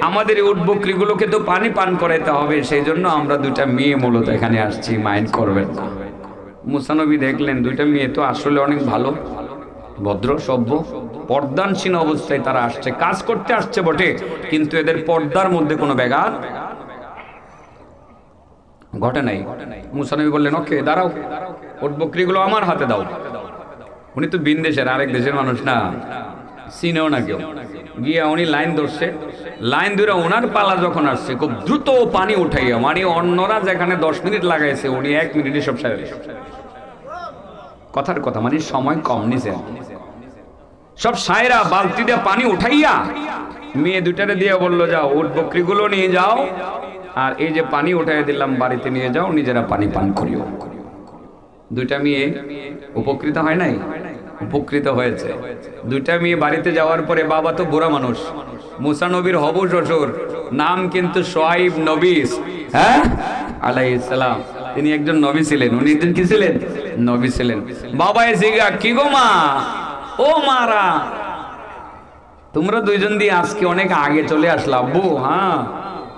আমাদের উট বকরিগুলোকে তো পানি পান করাইতে হবে, সেই জন্য আমরা দুইটা মেয়ে মূলত এখানে আসছি, মাইন্ড করবেন না। মুসা নবী দেখলেন দুইটা মেয়ে তো আসলে অনেক ভালো, ভদ্র সভ্য, পর্দানসীন অবস্থায় তারা আসছে, কাজ করতে আসছে বটে, কিন্তু এদের পর্দার মধ্যে কোনো ব্যাঘাত ঘটে নাই। মুসা নবী বললেন, ওকে দাঁড়াও, উট বকরিগুলো আমার হাতে দাও। উনি তো ভিন দেশের, আরেক দেশের মানুষ না, চিনেও না কেউ। গিয়ে উনি লাইন ধরছে, লাইন ধরে ওনার পালা যখন আসছে, খুব দ্রুত পানি উঠাইয়া, মানে অন্যরা যেখানে 10 মিনিট লাগাইছে উনি 1 মিনিটে সব সারে। কথার কথা, মানে সময় কম নিছে, সব সায়রা বালতি দিয়ে পানি উঠাইয়া মেয়ে দুটারে দিয়ে বললো, যাও উট বকরিগুলো নিয়ে যাও, আর এই যে পানি উঠাই দিলাম, বাড়িতে নিয়ে যাও, নিজেরা পানি পান করিও। দুইটা মেয়ে উপকৃত হয় নাই? উপকৃত হয়েছে। দুইটা মেয়ে বাড়িতে যাওয়ার পরে, বাবা তো বুড়া মানুষ, মুসা নবীর হবু শ্বশুর, নাম কিন্তু শুআইব নবী, হ্যাঁ আলাইহিস সালাম। তিনি একজন নবী ছিলেন। উনি একজন কি ছিলেন? নবী ছিলেন। বাবা জিগা, কি গো মা, ও মারা, তোমরা দুইজন দিয়ে আজকে অনেক আগে চলে আসলা আব্বু। হ্যাঁ,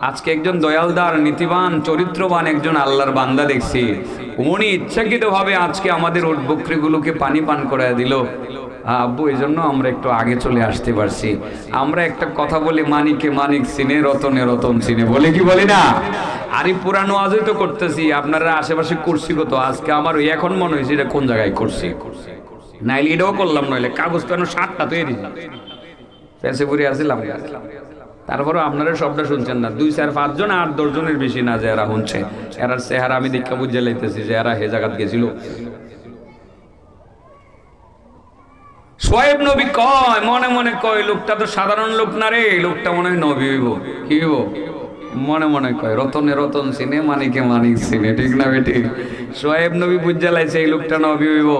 আজকে একজন দয়ালদার, নীতিবান, চরিত্রবান একজন আল্লাহর বান্দা দেখছি। উনি ইচ্ছাকৃতভাবে আজকে আমাদের উট বকরিগুলোকে পানি পান করে দিল। আব্বু, এই জন্য আমরা একটু আগে চলে আসতে পারছি। আমরা একটা কথা বলি, মানিকে মানিক চিনে, রতনে রতন চিনে, বলে কি বলি না? আরে পুরানো আজই তো করতেছি, আপনারা আশেপাশে করছি কত। আজকে আমার এখন মনে হয়েছে এটা কোন জায়গায় করছি, নাইলে এটাও করলাম, নইলে কাগজ তো 7টা তৈরি পেছে পুরে আসছিলাম। তারপরে আপনারা সবটা শুনছেন না, 2, 4, 5 জন, 8, 10 জনের বেশি না যে এরা শুনছে। এরার চেহারা আমি দীক্ষা বুঝে লাইতেছি যে এরা হে জায়গাত গেছিল। শুআইব নবী কয়, মনে মনে কয়, লোকটা তো সাধারণ লোক না রে, লোকটা মনে হয় নবী হইব। কি হইব? মনে মনে কয়, রতনে রতন চিনে, মানিকে মানিক চিনে, ঠিক না বেটি? শুআইব নবী বুঝে লাইছে এই লোকটা নবী হইব।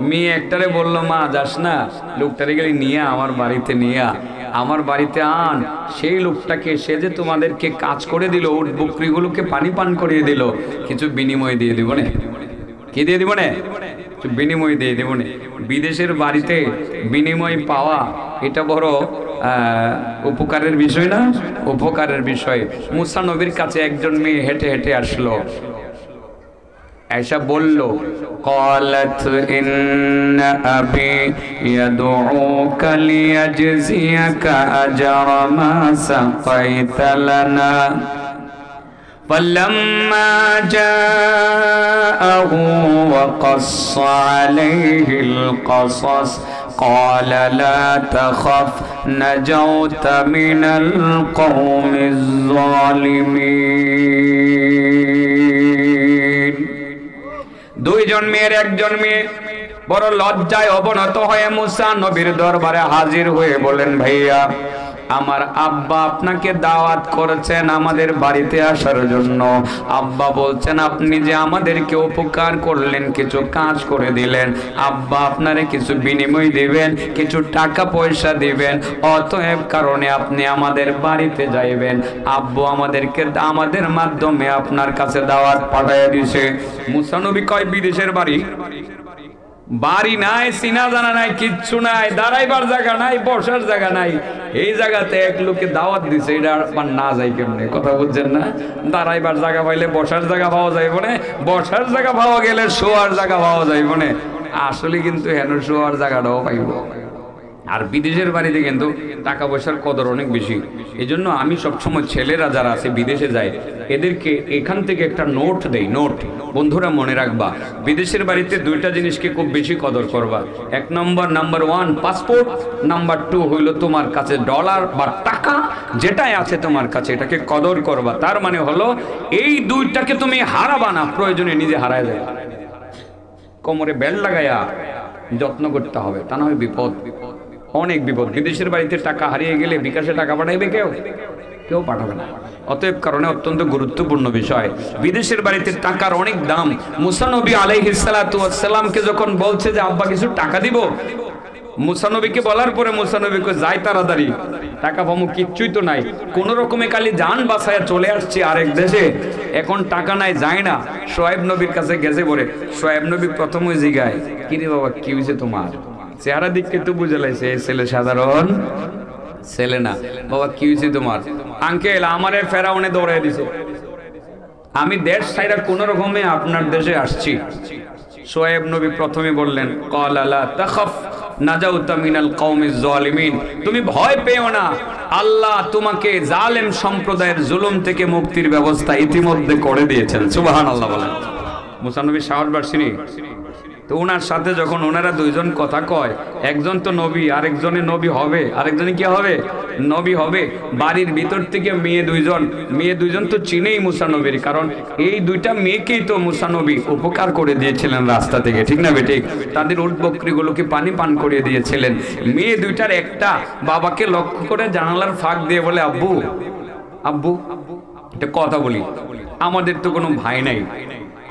মেয়ে একটারে বললো, মা যাস না, লোকটারে গেলে নিয়ে আমার বাড়িতে নিয়ে আমার বাড়িতে আন। সেই লোকটাকে, সে যে তোমাদেরকে কাজ করে দিল, উট বকরিগুলোকে পানি পান করিয়ে দিল, কিছু বিনিময় দিয়ে দিব না। কি দিয়ে দিব না? বিনিময় দিয়ে দেব না। বিদেশের বাড়িতে বিনিময় পাওয়া এটা বড় উপকারের বিষয় না? উপকারের বিষয়। মুসা নবীর কাছে একজন মেয়ে হেঁটে হেঁটে আসলো, ऐसा बोलो, قالت إن أبي يدعوك ليجزيك أجر ما سقيت لنا فلما جاءه وقص عليه القصص قال لا تخف نجوت من القوم الظالمين। দুইজন মেয়ের একজন মেয়ে বড় লজ্জায় অবনত হয়ে মুসা নবীর দরবারে হাজির হয়ে বলেন, ভাইয়া, আমার আব্বা আপনাকে দাওয়াত করেছেন আমাদের বাড়িতে আসার জন্য। আব্বা বলছেন আপনি যে আমাদেরকে উপকার করলেন, কিছু কাজ করে দিলেন, আব্বা আপনারে কিছু বিনিময় দিবেন, কিছু টাকা পয়সা দিবেন, অতএব কারণে আপনি আমাদের বাড়িতে যাইবেন। আব্বু আমাদেরকে আমাদের মাধ্যমে আপনার কাছে দাওয়াত পাঠিয়ে দিয়েছে। মুসা নবী কয়, বিদেশের বাড়ি? বাড়ি নাই, চিনা জানা নাই, কিচ্ছু নাই, দাঁড়াইবার জায়গা নাই, বসার জায়গা নাই। এই জায়গাতে এক লোকে দাওয়াত দিছে, এটা আর না যাই কেমনে? কথা বুঝছেন না? দাঁড়াইবার জায়গা পাইলে বসার জায়গা পাওয়া যাইব না, বসার জায়গা পাওয়া গেলে শোয়ার জায়গা পাওয়া যাইব না। আসলে কিন্তু হেন শোয়ার জায়গাটাও পাইব। আর বিদেশের বাড়িতে কিন্তু টাকা পয়সার কদর অনেক বেশি। এই জন্য আমি সবসময় ছেলেরা যারা আছে বিদেশে যায়, এদেরকে এখান থেকে একটা নোট দেই। নোট, বন্ধুরা মনে রাখবা, বিদেশের বাড়িতে দুইটা জিনিসকে খুব বেশি কদর করবা। এক নম্বর, নাম্বার 1 পাসপোর্ট, নাম্বার 2 হইল তোমার কাছে ডলার বা টাকা যেটাই আছে তোমার কাছে, এটাকে কদর করবা। তার মানে হলো এই দুইটাকে তুমি হারাবা না, প্রয়োজনে নিজে হারায় যাবে। কোমরে বেল্ট লাগাইয়া যত্ন করতে হবে, তা না হয় বিপদ, অনেক বিপদ। বিদেশের বাড়িতে টাকা হারিয়ে গেলে বিকাশে টাকা পাঠাইবে কেউ পাঠাবে না। অতএব কারণে অত্যন্ত গুরুত্বপূর্ণ বিষয়, বিদেশের বাড়িতে টাকার অনেক দাম। মুসা নবী আলাইহিস সালাতু ওয়াস সালামকে যখন বলছে যে আব্বা কিছু টাকা দিব, মুসা নবীকে বলার পরে মুসা নবীকে যাই তাড়াতাড়ি, টাকা পামু কিচ্ছুই তো নাই, কোন রকমে খালি জান বাঁচায়া চলে আসছি আরেক দেশে, এখন টাকা নাই, যায় না। শুআইব নবীর কাছে গেছে পরে শুআইব নবী প্রথমে জিগায়, কি রে বাবা, কি হয়েছে তোমার? চেহারা দিক কিন্তু বুঝে লাইছে এই ছেলে সাধারণ ছেলে না। বাবা কি হয়েছে তোমার? আঙ্কেল, আমারে ফেরাউনে দৌড়াই দিছে, আমি দেশ ছাইরা কোন রকমে আপনার দেশে আসছি। শুআইব নবী প্রথমে বললেন, ক্বালা লা তাখাফ নাজাউতা মিনাল কওমিজ জালিমিন, তুমি ভয় পেও না, আল্লাহ তোমাকে জালেম সম্প্রদায়ের জুলুম থেকে মুক্তির ব্যবস্থা ইতিমধ্যে করে দিয়েছেন। সুবহানাল্লাহ বলেন। মুসা নবী সাহস বাড়ছিনি তো ওনার সাথে যখন ওনারা দুইজন কথা কয়, একজন তো নবী, আরেকজনে নবী হবে, আরেকজনে কি হবে? নবী হবে। বাড়ির ভিতর থেকে মেয়ে দুইজন তো চিনেই মুসা নবীর, কারণ এই দুইটা মেয়েকেই তো মুসা নবী উপকার করে দিয়েছিলেন রাস্তা থেকে, ঠিক না বেঠিক? তাদের উট বকরিগুলোকে পানি পান করিয়ে দিয়েছিলেন। মেয়ে দুইটার একটা বাবাকে লক্ষ্য করে জানালার ফাঁক দিয়ে বলে, আব্বু আব্বু একটা কথা বলি, আমাদের তো কোনো ভাই নাই,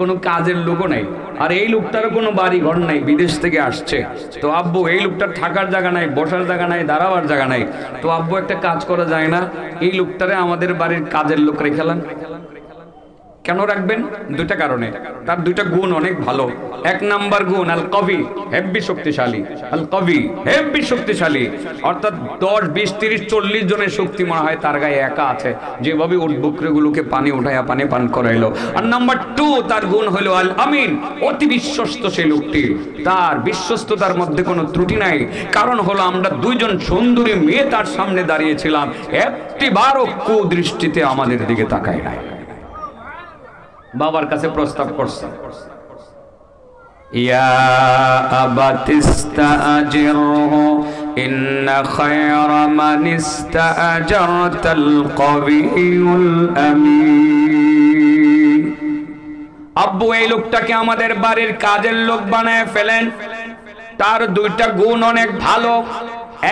কোনো কাজের লোকও নাই, আর এই লোকটারও কোনো বাড়ি ঘর নাই, বিদেশ থেকে আসছে। তো আব্বু এই লোকটার থাকার জায়গা নাই, বসার জায়গা নাই, দাঁড়াবার জায়গা নাই। তো আব্বু একটা কাজ করা যায় না, এই লোকটারে আমাদের বাড়ির কাজের লোক রেখেলাম। কেন রাখবেন? দুইটা কারণে। তার দুইটা গুণ অনেক ভালো। এক নাম্বার গুণ, আল কবি, হেব্বি শক্তিশালী। আল কবি, হেব্বি শক্তিশালী, অর্থাৎ 10, 20, 30, 40 জনের শক্তি মনে হয় তার গায়ে একা আছে, যেভাবে উট বকরিগুলোকে পানি উঠাইয়া পানি পান করাইলো। আর নাম্বার 2, তার গুণ হলো আল আমিন, অতি বিশ্বস্ত সেই লোকটি। তার বিশ্বস্ততার মধ্যে কোনো ত্রুটি নাই। কারণ হলো আমরা দুইজন সুন্দরী মেয়ে তার সামনে দাঁড়িয়েছিলাম, একটিবারও কুদৃষ্টিতে আমাদের দিকে তাকায় নাই। বাবার কাছে প্রস্তাব করছে, ইয়া আবাতিস্তাজিরহু ইন্না খায়রা মান ইস্তাজারতাল কবিয়ুল আমিন। আব্বু এই লোকটাকে আমাদের বাড়ির কাজের লোক বানায় ফেলেন। তার দুইটা গুণ অনেক ভালো।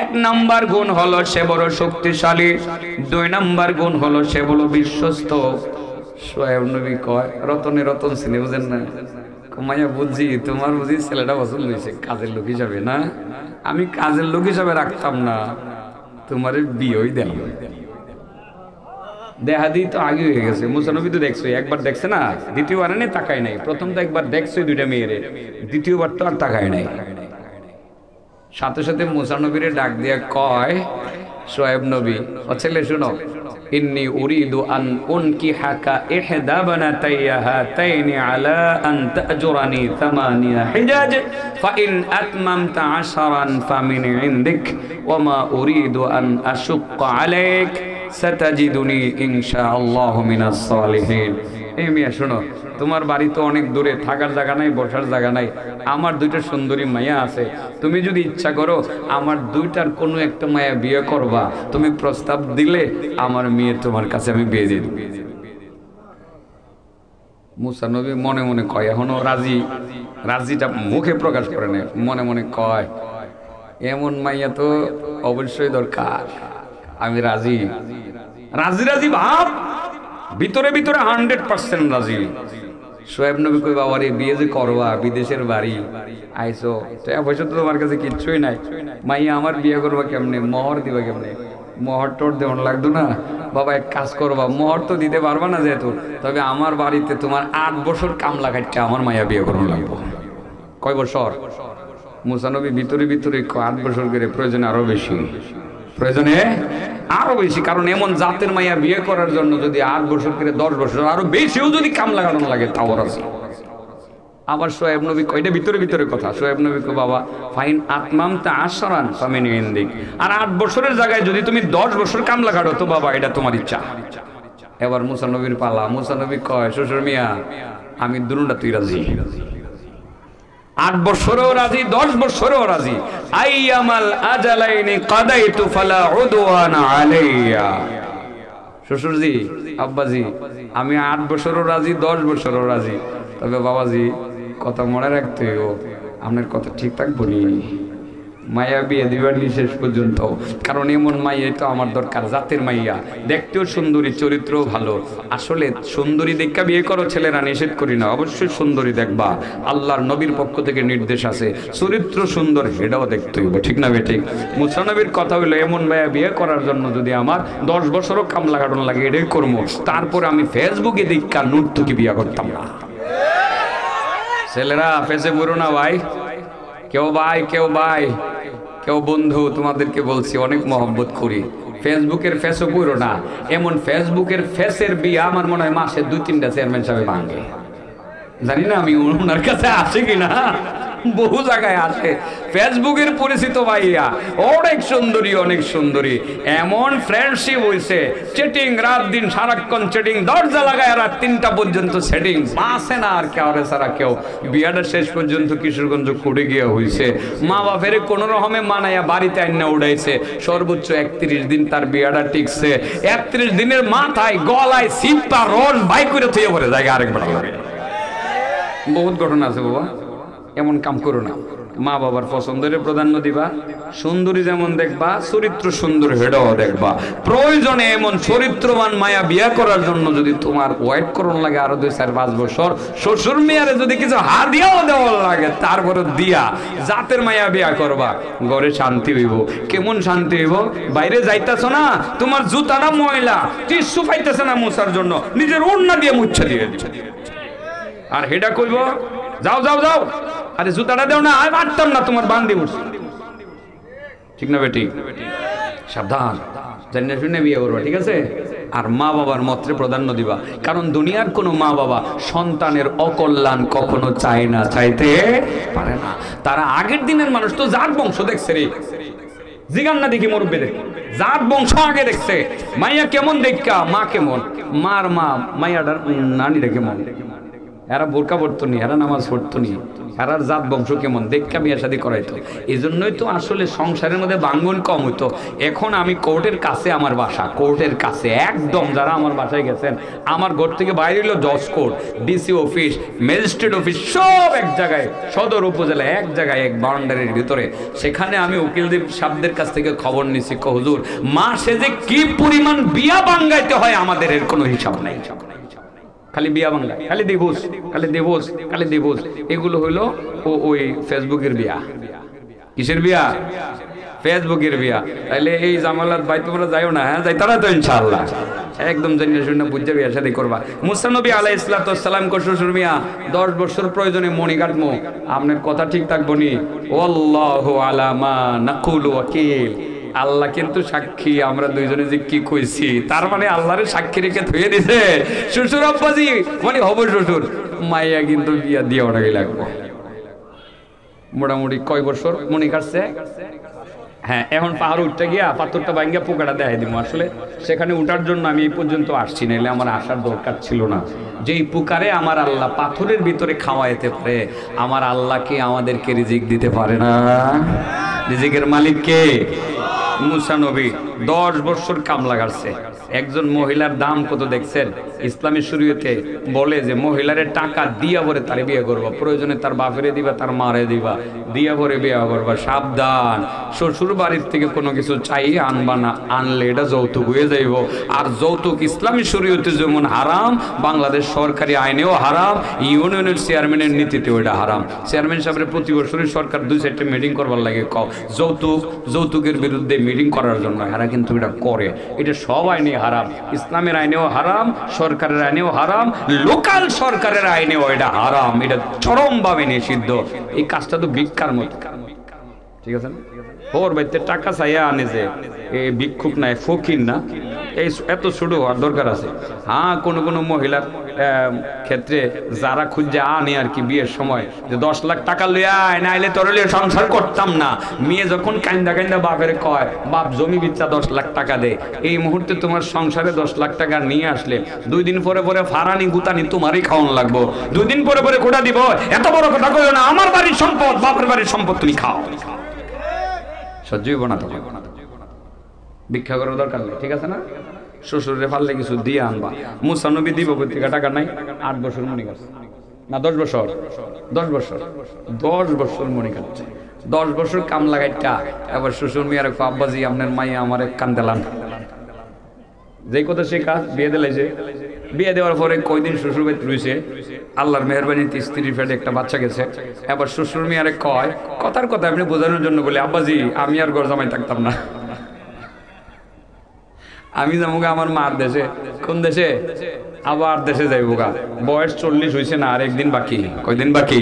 এক নাম্বার গুণ হলো সে বড় শক্তিশালী, 2 নাম্বার গুণ হলো সে বড় বিশ্বস্ত। সোহেব নবী কয়, রতনে রতন চিনে, বুঝেন না? মাইয়া বুঝছি, তোমার বুঝি ছেলেটা পছন্দ হয়েছে কাজের লোক হিসাবে না? আমি কাজের লোক হিসাবে রাখতাম না, তোমার বিয়েই দেন। দেখা দিই তো আগে হয়ে গেছে। মুসা নবী তো দেখছো, একবার দেখছে না, দ্বিতীয়বার নেই তাকায় নাই। প্রথম তো একবার দেখছো দুইটা মেয়েরে, দ্বিতীয়বার তো আর তাকায় নাই। সাথে সাথে মুসা নবীরে ডাক দিয়া কয়, সোহেব নবী, ও ছেলে শুনো, ইন্নী উরিদু আন উনকিহাকা ইহদা বানাতাইয়া হাতাইনি আলা আন তাজুরানি 8 হিজাজ ফাইন আতমামতা 10 ফামিন ইনদিক ওয়া মা উরিদু আন আশুক্কা আলাইক সাতাজিদুনি ইনশাআল্লাহু মিনাস সালিহিন। এই মিয়া শোনো, তোমার বাড়ি তো অনেক দূরে, থাকার জায়গা নাই, বসার জায়গা নাই। আমার দুইটা সুন্দরী মাইয়া আছে, তুমি যদি ইচ্ছা করো আমার দুইটার কোনো একটা মায়া বিয়ে করবা, তুমি প্রস্তাব দিলে আমার মেয়ে তোমার কাছে আমি বিয়ে দিয়ে দেব। মুসা নবী মনে মনে কয়, এখনো রাজি, রাজিটা মুখে প্রকাশ করে না, মনে মনে কয় এমন মাইয়া তো অবশ্যই দরকার, আমি রাজি। রাজি রাজি ভাব, ভিতরে ভিতরে 100% রাজি। সোহেব নবী কই, বাবা রে বিয়ে যে করবা, বিদেশের বাড়ি আইসো, পয়সা তো তোমার কাছে কিচ্ছুই নাই, মাইয়া আমার বিয়ে করবা কেমনে, মোহর দিবা কেমনে? মোহর টোর দেওয়ান লাগতো না? বাবা এক কাজ করবা, মোহর তো দিতে পারবা না যেহেতু, তবে আমার বাড়িতে তোমার 8 বছর কামলা খাইতে আমার মাইয়া বিয়ে করবো লাগবো। কয় বছর? মুসা নবী ভিতরে ভিতরে 8 বছর করে, প্রয়োজনে আরো বেশি, প্রয়োজনে আরো বেশি। কারণ এমন জাতের মাইয়া বিয়ে করার জন্য যদি 8 বছর করে 10 বছর আরো বেশিও যদি কাম লাগানো লাগে তাও রাজি। আবার সোহেব নবী কয়টা ভিতরে ভিতরে কথা, সোহেব নবী কো, বাবা ফাইন আতমামতা 10 ফামিন ইনদিক, আর 8 বছরের জায়গায় যদি তুমি 10 বছর কাম লাগাড়ো তো বাবা এটা তোমার ইচ্ছা। এবার মুসা নবীর পালা। মুসা নবী কয়, শ্বশুর মিয়া আমি দুনুটা তুই রাজি। 8 বছরেও রাজি, 10 বছরেও রাজি। আইয়ামাল আজালাইনি কাদাইতু ফালা উদওয়ানা আলাইয়া। শ্বশুরজি, আব্বাজি, আমি 8 বছরও রাজি, 10 বছরও রাজি, তবে বাবাজি কথা মনে রাখতে হইব, আপনার কথা ঠিকঠাক বলি, মাইয়া বিয়ে দিবার শেষ পর্যন্ত। কারণ এমন মাইয়াই তো আমার দরকার, জাতের মাইয়া, দেখতেও সুন্দরী, চরিত্রও ভালো। আসলে সুন্দরী দেখা বিয়ে করো, ছেলেরা নিষেধ করি না, অবশ্যই সুন্দরী দেখবা, আল্লাহর নবীর পক্ষ থেকে নির্দেশ আছে, চরিত্র সুন্দর এটাও দেখতে হইব, ঠিক না বেঠিক? মুসা নবীর কথা হইলো, এমন মাইয়া বিয়ে করার জন্য যদি আমার 10 বছরও কাম লাগানো লাগে এটাই করবো, তারপরে আমি ফেসবুকে দেখা নুরতুকি বিয়ে করতাম না। ছেলেরা ফেসে পড়ো না ভাই, কেউ ভাই, কেউ ভাই, কেউ বন্ধু, তোমাদেরকে বলছি অনেক মহব্বত করি, ফেসবুকের ফেসও পুরো না। এমন ফেসবুকের ফেসের বিয়ে আমার মনে হয় মাসে 2-3টা চেয়ারম্যান সাহেব ভাঙে, জানি না আমি ওনার কাছে আসে কিনা, বহু জায়গায় আসে। ফেসবুকের পরিচিত ভাইয়া অনেক সুন্দরী, অনেক সুন্দরী, এমন ফ্রেন্ডশিপ হয়েছে, চেটিং রাত দিন সারাক্ষণ চেটিং, দরজা লাগায় রাত 3টা পর্যন্ত সেটিং, বাসে না আর কেউ সারা কেউ। বিয়াটা শেষ পর্যন্ত কিশোরগঞ্জ কুড়ে গিয়ে হয়েছে, মা বাপের কোনো রকমে মানাইয়া বাড়িতে আইনা উড়াইছে, সর্বোচ্চ 31 দিন তার বিয়াটা টিকছে। 31 দিনের মাথায় গলায় সিপটা রস বাই করে থুয়ে পড়ে জায়গা আরেকবার লাগে। বহুত ঘটনা আছে বাবা, এমন কাম করো না। মা বাবার পছন্দের প্রাধান্য দিবা, সুন্দরী যেমন দেখবা চরিত্র সুন্দর হেডাও দেখবা। প্রয়োজনে এমন চরিত্রবান মায়া বিয়া করার জন্য যদি তোমার ওয়েট করন লাগে আরো 2-4-5 বছর, শ্বশুর মেয়ারে যদি কিছু হাদিয়াও দেওয়ার লাগে তারপরে দিয়া জাতের মায়া বিয়া করবা, ঘরে শান্তি হইব। কেমন শান্তি হইব? বাইরে যাইতাছ না, তোমার জুতাটা ময়লা, টিস্যু পাইতেছে না মোছার জন্য, নিজের ওড়না দিয়ে মুছে দিয়ে আর হেডা কইব যাও যাও যাও, আরে জুতাটা দেও না, আমি পারতাম না, তোমার বান্ধি উঠছে। ঠিক না বেটি? সাবধান, জানিয়ে শুনে বিয়ে করবা, ঠিক আছে? আর মা বাবার মত্রে প্রাধান্য দিবা, কারণ দুনিয়ার কোনো মা বাবা সন্তানের অকল্যাণ কখনো চায় না, চাইতে পারে না। তারা আগের দিনের মানুষ তো জাত বংশ দেখছে রে, জিগান না দেখি মুরব্বী দেখে, জাত বংশ আগে দেখছে। মাইয়া কেমন দেখা, মা কেমন, মার মা মাইয়াটার নানিরা কেমন, এরা বোরকা পড়তো নি, এরা নামাজ পড়তো নি, এরার জাত বংশ কেমন দেখা বিয়ে শাদী করাইতো। এই জন্যই তো আসলে সংসারের মধ্যে ভাঙ্গন কম হইতো। এখন আমি কোর্টের কাছে, আমার বাসা কোর্টের কাছে একদম, যারা আমার বাসায় গেছেন, আমার ঘর থেকে বাইরে হলো জজ court, DC office, magistrate office, সব এক জায়গায়, সদর উপজেলা এক জায়গায়, এক বাউন্ডারির ভিতরে। সেখানে আমি উকিলদের সাহেবদের কাছ থেকে খবর নিছি, হুজুর মাসে যে কি পরিমাণ বিয়া বাঙ্গাইতে হয় আমাদের এর কোনো হিসাব নাই। খালি বিয়া বাংলা, খালি দিবস, খালি দিবস, খালি দিবস। এগুলো হইলো ওই ফেসবুকের বিয়া। কিসের বিয়া? ফেসবুকের বিয়া। তাইলে এই জামালাত ভাই তোমরা যাইও না, হ্যাঁ যাই তারা তো ইনশাআল্লাহ একদম জানিয়ে শুনে বুঝে বিয়া শাদী করবা। মুসা নবী আলাইহিস সালাম কো শ্বশুর মিয়া 10 বছর প্রয়োজনে মনি কাটমু, আপনার কথা ঠিক থাকবো নি, আল্লাহু আলা মা নাকুলু ওয়াকিল। আল্লাহ কিন্তু সাক্ষী, আমরা দুইজনে যে কি কইছি, তার মানে আল্লাহরে সাক্ষী রেখে ধুয়ে দিছে। শ্বশুর আব্বাজি মানে হব শ্বশুর, মাইয়া কিন্তু বিয়া দিয়ে ওটাকে লাগবো। মোটামুটি কয় বছর মনে কাটছে? হ্যাঁ, এখন পাহাড় উঠতে গিয়া পাথরটা ভাঙ্গিয়া পোকাটা দেখাই দিব। আসলে সেখানে উঠার জন্য আমি এই পর্যন্ত আসছি, নাইলে আমার আসার দরকার ছিল না। যেই পুকারে আমার আল্লাহ পাথরের ভিতরে খাওয়াইতে পারে, আমার আল্লাহকে আমাদেরকে রিজিক দিতে পারে না? রিজিকের মালিক কে? মুসা নবী 10 বছর কাম লাগাচ্ছে। একজন মহিলার দাম কত দেখছেন? ইসলামী শরীয়তে বলে যে মহিলারে টাকা দিয়া পরে তার বিয়ে করবা, প্রয়োজনে তার বাপেরে দিবা, তার মারে দিবা, দিয়া পরে বিয়ে করবা। সাবধান, শ্বশুর বাড়ির থেকে কোনো কিছু চাইয়ে আনবা না, আনলে এটা যৌতুক হয়ে যাইব। আর যৌতুক ইসলামী শরীয়তে যেমন হারাম, বাংলাদেশ সরকারি আইনেও হারাম, ইউনিয়নের চেয়ারম্যানের নীতিতেও এটা হারাম। চেয়ারম্যান সাহেবের প্রতি বছরই সরকার 2-4টা মিটিং করবার লাগে, যৌতুকের বিরুদ্ধে মিটিং করার জন্য। এরা কিন্তু এটা করে, এটা সব আইনে হারাম, ইসলামের আইনেও হারাম, সরকারের আইনেও হারাম, লোকাল সরকারের আইনেও এটা হারাম, এটা চরমভাবে নিষিদ্ধ। এই কাজটা তো ভিক্ষার মতো, ঠিক আছে না? ওর বাড়িতে টাকা চাইয়া আনে যে এই ভিক্ষুক নাই, ফকির না, এই এত ছোট হওয়ার দরকার আছে। হ্যাঁ, কোনো কোনো মহিলার ক্ষেত্রে যারা খুঁজে আনে আর কি বিয়ের সময়, যে 10 লাখ টাকা লইয়া নাইলে তোর সংসার করতাম না, মেয়ে যখন কান্দা কান্দা বাপের কয় বাপ জমি বিচ্ছা 10 লাখ টাকা দে, এই মুহূর্তে তোমার সংসারে 10 লাখ টাকা নিয়ে আসলে 2 দিন পরে পরে ফারানি গুতানি তোমারই খাওয়ান লাগবো, 2 দিন পরে পরে কোটা দিব। এত বড় কথা কইও না, আমার বাড়ির সম্পদ, বাপের বাড়ির সম্পদ তুমি খাও। সহ্য হইব না, ভিক্ষা করার দরকার নেই, ঠিক আছে না? শ্বশুরে পারলে কিছু দিয়ে আনবা। মুসা নবী দিব পত্রিকা টাকা নাই, 8 বছর মনে কাটছে না, 10 বছর, 10 বছর, 10 বছর মনে কাটছে। 10 বছর কাম লাগাইটা এবার শ্বশুর মেয়ার আব্বাজি আপনার মাইয়া আমার কান্দেলান, যে কথা সে কাজ বিয়ে দিলাইছে। বিয়ে দেওয়ার পরে কয়দিন শ্বশুর বাড়িতে রয়েছে, আল্লাহর মেহরবানিতে স্ত্রীর পেটে একটা বাচ্চা গেছে। এবার শ্বশুর মেয়ারে কয়, কথার কথা আপনি বোঝানোর জন্য বলে, আব্বাজি আমি আর ঘর জামাই থাকতাম না, আমি যাবো আমার মার দেশে। কোন দেশে? আবার দেশে যাইবো গা, বয়স 40 হয়েছে না, আর একদিন বাকি। কয়দিন বাকি?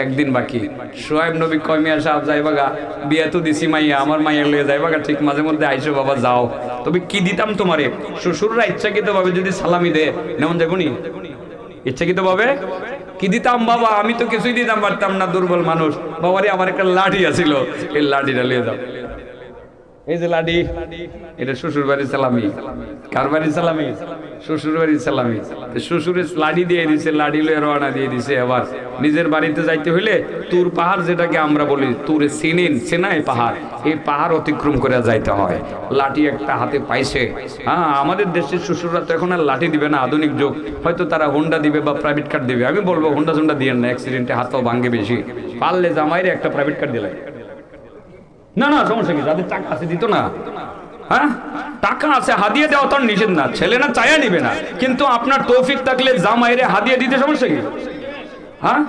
একদিন বাকি। সোহাইব নবী কয়, মিয়া সাহেব যাইবা গা, বিয়ে তো দিছি মাইয়া, আমার মাইয়া লইয়া যাইবা গা, ঠিক মাঝে মধ্যে আইসো বাবা যাও। তবে কি দিতাম তোমারে? শ্বশুররা ইচ্ছাকৃত ভাবে যদি সালামি দে নেমন যাবো নি, ইচ্ছাকৃত ভাবে কি দিতাম বাবা, আমি তো কিছুই দিতাম পারতাম না, দুর্বল মানুষ। বাবারে আমার একটা লাঠি আছিল, এই লাঠিটা লিয়ে যাও। এই যে লাডি, এটা শ্বশুর বাড়ির সালামি। কার বাড়ির সালামি? শ্বশুর বাড়ির সালামি। শ্বশুরের লাডি দিয়ে দিছে, লাডি লয়ে রওনা দিয়ে দিছে। আবার নিজের বাড়িতে যাইতে হইলে তুর পাহাড়, যেটাকে আমরা বলি তুরে সিনিন, সেনাই পাহাড়, এই পাহাড় অতিক্রম করে যাইতে হয়। লাঠি একটা হাতে পাইছে। হ্যাঁ, আমাদের দেশের শ্বশুররা তো এখন আর লাঠি দিবে না, আধুনিক যুগ, হয়তো তারা হোন্ডা দিবে বা প্রাইভেট কার দিবে। আমি বলবো হোন্ডা জোন্ডা দিয়েন না, অ্যাক্সিডেন্টে হাতও ভাঙ্গে বেশি। পারলে জামাইরে একটা প্রাইভেট কার দিলাই, না না সমস্যা কি, যাদের টাকা আছে দিত না। হ্যাঁ, টাকা আছে, হাদিয়ে দেওয়া তো নিষেধ না, ছেলে না চায়া নিবে না, কিন্তু আপনার তৌফিক থাকলে জামাইরে হাদিয়ে দিতে সমস্যা কি? হ্যাঁ,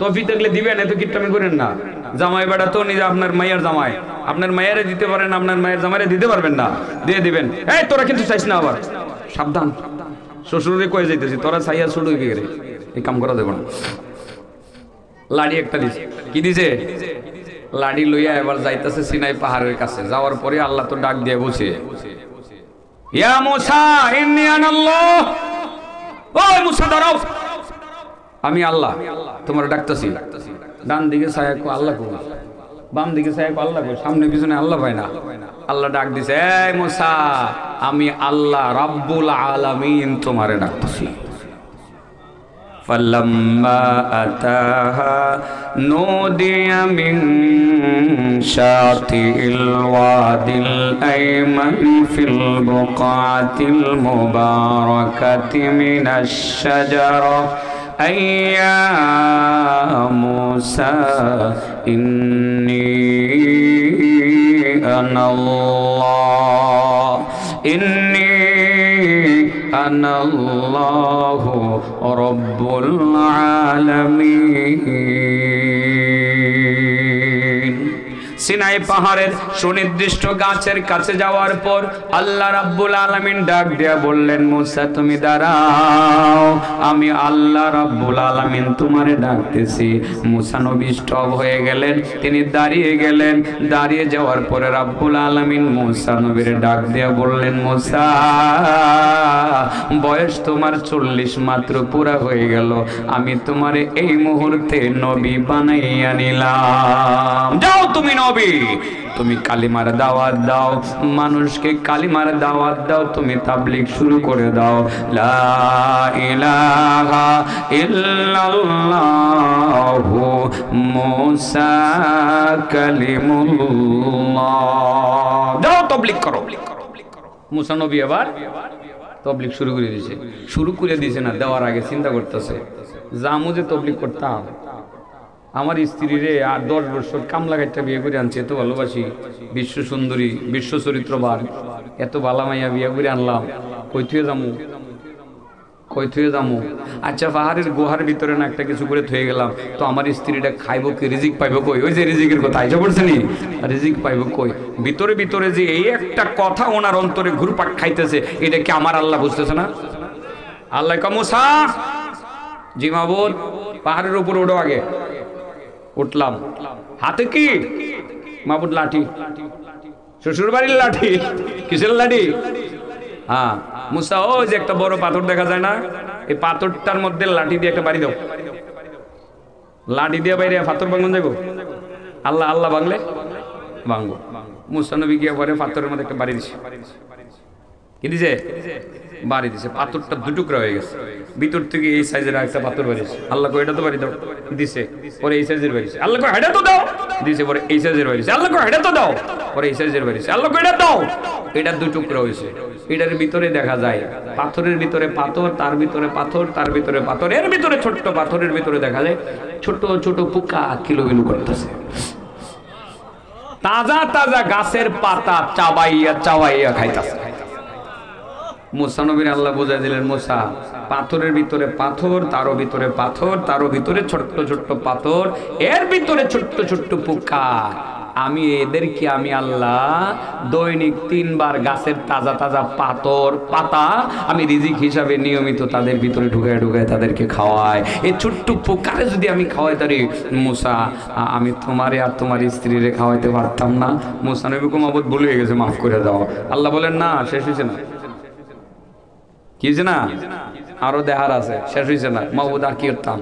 তৌফিক থাকলে দিবেন, এত কিট্টামি করেন না। জামাই বেড়া তো নিজে আপনার মায়ের জামাই, আপনার মায়েরে দিতে পারেন, আপনার মায়ের জামাইরে দিতে পারবেন না, দিয়ে দিবেন। এই তোরা কিন্তু চাইছ না, আবার সাবধান, শ্বশুরে কয়ে যাইতেছি, তোরা চাইয়া ছুটুই গেলে এই কাম করা দেবো না। লাড়ি একটা দিছে, কি দিছে? লাড়ি লইয়া এবার যাইতেছে সিনাই পাহাড়ের কাছে। যাওয়ার পরে আল্লাহ তো ডাক দিয়ে বসে, ইয়া মুসা ইন্নী আনাল্লাহ, ও মুসা দাঁড়াও, আমি আল্লাহ তোমার ডাকতেছি। ডান দিকে ছায়া কো আল্লাহ কো, বাম দিকে ছায়া কো আল্লাহ কো, সামনে পিছনে আল্লাহ পায় না। আল্লাহ ডাক দিছে, এই মুসা আমি আল্লাহ রাব্বুল আলামিন তোমারে ডাকতেছি। فلما أتاها نودي من شاطئ الوادي الأيمن في البقعة المباركة من الشجرة أي يا موسى إني أنا الله إني أنا الله رب العالمين। সিনাই পাহাড়ের সুনির্দিষ্ট গাছের কাছে যাওয়ার পর আল্লাহ রাব্বুল আলামিন ডাক দিয়া বললেন, মুসা তুমি দাঁড়াও, আমি আল্লাহ রাব্বুল আলামিন তোমারে ডাকতেছি। মুসা নবী স্টপ হয়ে গেলেন, তিনি দাঁড়িয়ে গেলেন। দাঁড়িয়ে যাওয়ার পরে রাব্বুল আলামিন মুসা নবীরে ডাক দিয়া বললেন, মুসা বয়স তোমার 40 মাত্র পুরা হয়ে গেল, আমি তোমারে এই মুহূর্তে নবী বানাইয়া নিলাম। যাও তুমি নবী, তুমি কালিমার দাওয়াত দাও, মানুষকে কালিমার দাওয়াত দাও, তুমি তাবলীগ শুরু করে দাও। লা ইলাহা ইল্লাল্লাহু মুসা কালিমুল্লাহ, যাও তাবলীগ করো। মুসা নবী আবার তাবলীগ শুরু করে দিয়েছে। শুরু করে দিয়েছে না, দেওয়ার আগে চিন্তা করতেছে, জামু যে তাবলীগ করতাম, আমার স্ত্রীরে 8-10 বছর কামলা গাইটা বিয়ে করে আনছে, এত ভালোবাসি, বিশ্ব সুন্দরী, বিশ্ব চরিত্রবান, এত বালা মাইয়া বিয়ে করে আনলাম, কই থুয়ে যামু, কই থুয়ে যামু? আচ্ছা পাহাড়ের গুহার ভিতরে না একটা কিছু করে থুয়ে গেলাম, তো আমার স্ত্রীটা খাইব কি, রিজিক পাইব কই? ওই যে রিজিকের কথা আইসা পড়ছে নি, রিজিক পাইব কই? ভিতরে ভিতরে যে এই একটা কথা ওনার অন্তরে ঘুরপাক খাইতেছে, এটা কি আমার আল্লাহ বুঝতেছে না? আল্লাহ কা মুসা, জি মাবুদ, পাহাড়ের উপর ওঠো। আগে উঠলাম, হাতে কি? মাবুদ লাঠি, শ্বশুর বাড়ির লাঠি। কিসের লাঠি? হ্যাঁ, মুসা ওই যে একটা বড় পাথর দেখা যায় না, এই পাথরটার মধ্যে লাঠি দিয়ে একটা বাড়ি দাও। লাঠি দিয়ে বাইরে পাথর ভাঙন যাবো? আল্লাহ আল্লাহ ভাঙলে ভাঙবো। মুসা নবী গিয়ে পরে পাথরের মধ্যে একটা বাড়ি দিছে। কি দিছে? বাড়ি দিছে। পাথরটা 2 টুকরা হয়ে গেছে। ভিতর থেকে এই সাইজের একটা পাথর বাড়িছে। আল্লাহ কই এটা তো বাড়ি দাও, দিছে। পরে এই সাইজের বাড়িছে। আল্লাহ কই এটা তো দাও, দিছে। পরে এই সাইজের বাড়িছে। আল্লাহ কই এটা তো দাও, পরে এই সাইজের বাড়িছে। আল্লাহ কই এটা দাও, এটা 2 টুকরা হইছে। এটার ভিতরে দেখা যায় পাথরের ভিতরে পাথর, তার ভিতরে পাথর, তার ভিতরে পাথর, এর ভিতরে ছোট্ট পাথরের ভিতরে দেখা যায় ছোট ছোট পোকা কিলোবিলো করতেছে। তাজা তাজা গাছের পাতা চাবাইয়া চাবাইয়া খাইতেছে। মুসা নবীর আল্লাহ বুঝাই দিলেন, মুসা পাথরের ভিতরে পাথর, তারও ভিতরে পাথর, তারও ভিতরে ছোট্ট ছোট্ট পাথর, এর ভিতরে ছোট্ট ছোট্ট পোকা। আমি এদেরকে আমি আল্লাহ দৈনিক 3 বার গাছের তাজা তাজা পাথর পাতা আমি রিজিক হিসাবে নিয়মিত তাদের ভিতরে ঢুকায় ঢুকায় তাদেরকে খাওয়াই। এই ছোট্ট পোকারে যদি আমি খাওয়াই তারি, মুসা আমি তোমারে আর তোমার স্ত্রীরে খাওয়াইতে পারতাম না? মুসা নবী মাবুদ ভুল হয়ে গেছে, মাফ করে দাও। আল্লাহ বলেন না, শেষ হয়েছে না, কি হয়েছে না, আরো দেহার আছে, শেষ হয়েছে না। মাহবুদ আর কি করতাম?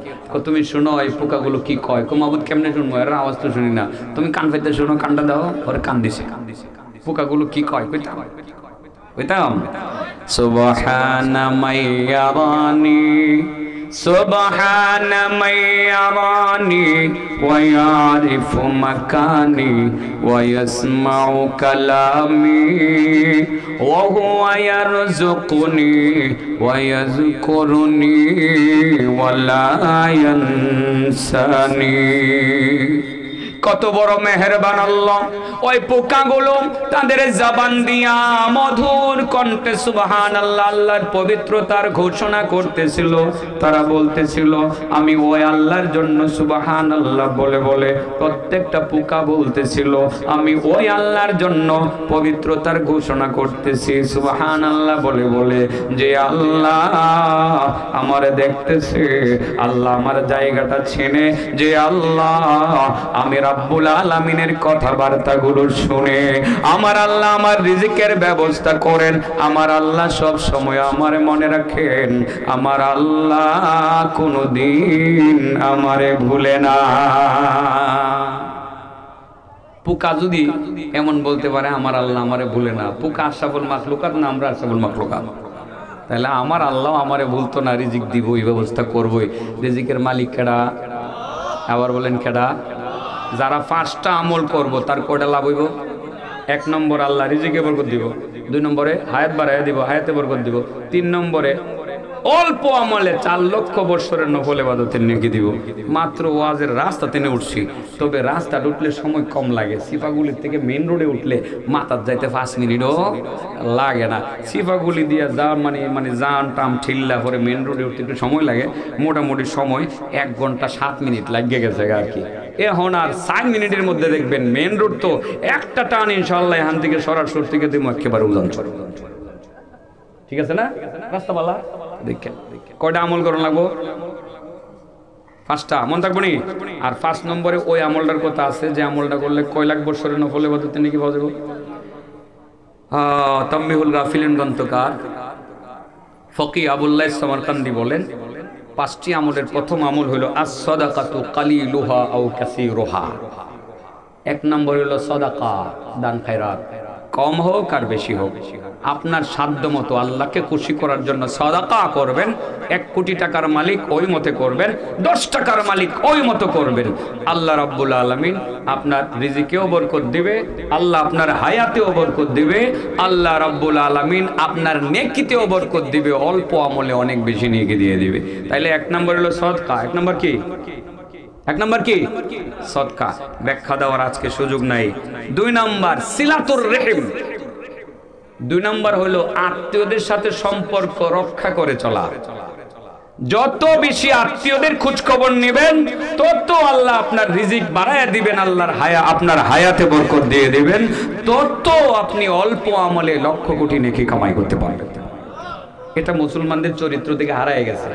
তুমি শুনো এই পোকাগুলো কি কয়? মাহবুদ কেমনে শুনবো, এর আওয়াজ তো শুনি না, তুমি কান পেতে শুনো, কানটা দাও। পরে কান দিছে। পোকাগুলো কি কয় কইতাম কইতাম সুবহানা মাইয়ারানি সুবহানা মাইয়ারানি ওয়া ইয়ারিফু মাকানি ওয়া ইয়াসমাউ কালামি ওয়া হুয়া ইয়ারযুকুনি ওয়া ইয়াযকুরুনি ওয়া লা ইয়ানসানি। কত বড় মেহেরবান আল্লাহ! ওই পোকাগুলো তাদের জবান দিয়া মধুর কণ্ঠে সুবহানাল্লাহ আল্লাহর পবিত্রতার ঘোষণা করতেছিল। তারা বলতেছিল আমি ওই আল্লাহর জন্য সুবহানাল্লাহ বলে বলে, প্রত্যেকটা পোকা বলতেছিল আমি ওই আল্লাহর জন্য পবিত্রতার ঘোষণা করতেছি সুবহানাল্লাহ বলে বলে, যে আল্লাহ আমারে দেখতেছে, আল্লাহ আমার জায়গাটা চেনে, যে আল্লাহ আমি রব্বুল আলামিনের কথাবার্তাগুলো শুনে আমার আল্লাহ আমার রিজিকের ব্যবস্থা করেন। আমার আল্লাহ সব সময় আমার মনে রাখেন, আমার আল্লাহ কোনদিন আমারে ভুলে না। পোকা যদি এমন বলতে পারে আমার আল্লাহ আমারে ভুলে না, পোকা আশরাফুল মাখলুকাত না আমরা আশরাফুল মাখলুকাত, তাহলে আমার আল্লাহ আমারে ভুলতো না, রিজিক দিবই, ব্যবস্থা করবই। রিজিকের মালিক কেডা? আবার বলেন কেডা? যারা 5টা আমল করব তার কয়টা লাভ হইব? 1 নম্বর আল্লাহ রিজিকে বরকত দিব, 2 নম্বরে হায়াত বাড়াইয়া দিব, হায়াতে বরকত দিব, 3 নম্বরে অল্প আমলে 4 লক্ষ বছরের নফল ইবাদতের নেকি দিব। মাত্র ওয়াজের রাস্তা টেনে উঠছি, তবে রাস্তা উঠলে সময় কম লাগে। সিফাগুলির থেকে মেইন রোডে উঠলে মাথার যাইতে 5 মিনিটও লাগে না। সিফাগুলি দিয়ে যা মানে জান টাম ঠিল্লা পরে মেইন রোডে উঠতে একটু সময় লাগে, মোটামুটি সময় 1 ঘন্টা 7 মিনিট লাগিয়ে গেছে আর কি। এখন আর 4 মিনিটের মধ্যে দেখবেন মেইন রোড তো একটা টান ইনশাআল্লাহ এখান থেকে সরাসরি থেকে দিব একেবারে উদান। ঠিক আছে না? রাস্তা বালা দেখেন কয়টা আমল করণ লাগবো? 5টা, মন থাকবো নি? আর 5 নম্বরে ওই আমলটার কথা আছে যে আমলটা করলে কয় লাখ বছরের নফল ইবাদতের নেকি পাওয়া যাবে। তাম্বিহুল গাফিলিন গ্রন্থকার ফকি আবুল্লাহ সামারকান্দি বলেন 5টি আমলের প্রথম আমল হলো আস-সাদাকাতু কালিলুহা আও কাসীরুহা। 1 নম্বর হলো সাদাকা, দান খায়রাত, কম হোক আর বেশি হোক আপনার সাধ্য মতো আল্লাহকে খুশি করার জন্য সাদাকা করবেন। 1 কোটি টাকার মালিক ওই মতে করবেন, 10 টাকার মালিক ওই মতো করবেন। আল্লাহ রাব্বুল আলামিন আপনার রিজিকেও বরকত দিবে, আল্লাহ আপনার হায়াতেও বরকত দিবে, আল্লাহ রাব্বুল আলামিন আপনার নেকিতেও বরকত দিবে, অল্প আমলে অনেক বেশি নেকি দিয়ে দিবে। তাইলে 1 নম্বর হলো সাদকা। 1 নম্বর কি? 1 নম্বর কি? সাদকা। ব্যাখ্যা দেওয়ার আজকে সুযোগ নাই। 2 নম্বর সিলাতুর রহিম। 2 নম্বর হলো আত্মীয়দের সাথে সম্পর্ক রক্ষা করে চলা। যত বেশি আত্মীয়দের খোঁজ খবর নেবেন তত আল্লাহ আপনার রিজিক বাড়ায়া দিবেন, আল্লাহর আপনার হায়াতে বরকত দিয়ে দিবেন, তত আপনি অল্প আমলে লক্ষ কোটি নেকি কামাই করতে পারবেন। এটা মুসলমানদের চরিত্র থেকে হারায় গেছে।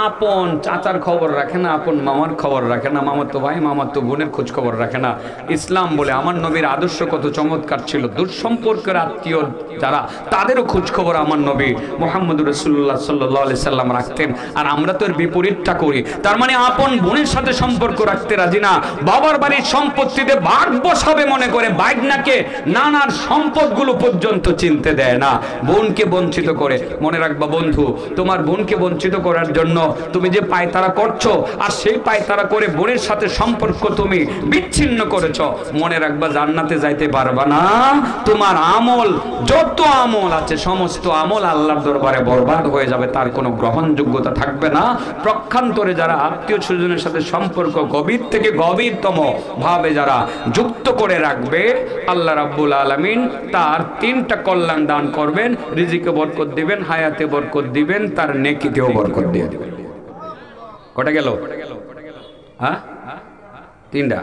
আপন চাচার খবর রাখে না, আপন মামার খবর রাখে না, মামাতো ভাই মামাতো বোনের খোঁজ খবর রাখে না। ইসলাম বলে আমার নবীর আদর্শ কত চমৎকার ছিল। দুঃসম্পর্কের আত্মীয় যারা তাদেরও খোঁজ খবর আমার নবী মুহাম্মদ রাসূলুল্লাহ সাল্লাল্লাহু আলাইহি সাল্লাম রাখতেন। আর আমরা তো এর বিপরীতটা করি। তার মানে আপন বোনের সাথে সম্পর্ক রাখতে রাজি না, বাবার বাড়ির সম্পত্তিতে ভাগ বসাবে মনে করে বাইগনাকে নানার সম্পদগুলো পর্যন্ত চিনতে দেয় না, বোনকে বঞ্চিত করে। মনে রাখবা বন্ধু, তোমার বোনকে বঞ্চিত করার জন্য তুমি যে পায়তারা করছো আর সেই পায়তারা করে বোনের সাথে সম্পর্ক তুমি বিচ্ছিন্ন করেছো, মনে রাখবা জান্নাতে যাইতে পারবা না। তোমার আমল, যত আমল আছে সমস্ত আমল আল্লাহর দরবারে বরবাদ হয়ে যাবে, তার কোনো গ্রহণযোগ্যতা থাকবে না। প্রক্ষান্তরে যারা আত্মীয় স্বজনের সাথে সম্পর্ক গভীর থেকে গভীরতম ভাবে যারা যুক্ত করে রাখবে, আল্লাহ রাব্বুল আলামিন তার 3টা কল্যাণ দান করবেন, রিজিকে বরকত দিবেন, হায়াতে বরকত দিবেন, তার নেকিতেও বরকত দিয়ে দিবেন। কটা গেল? হ্যাঁ, 3টা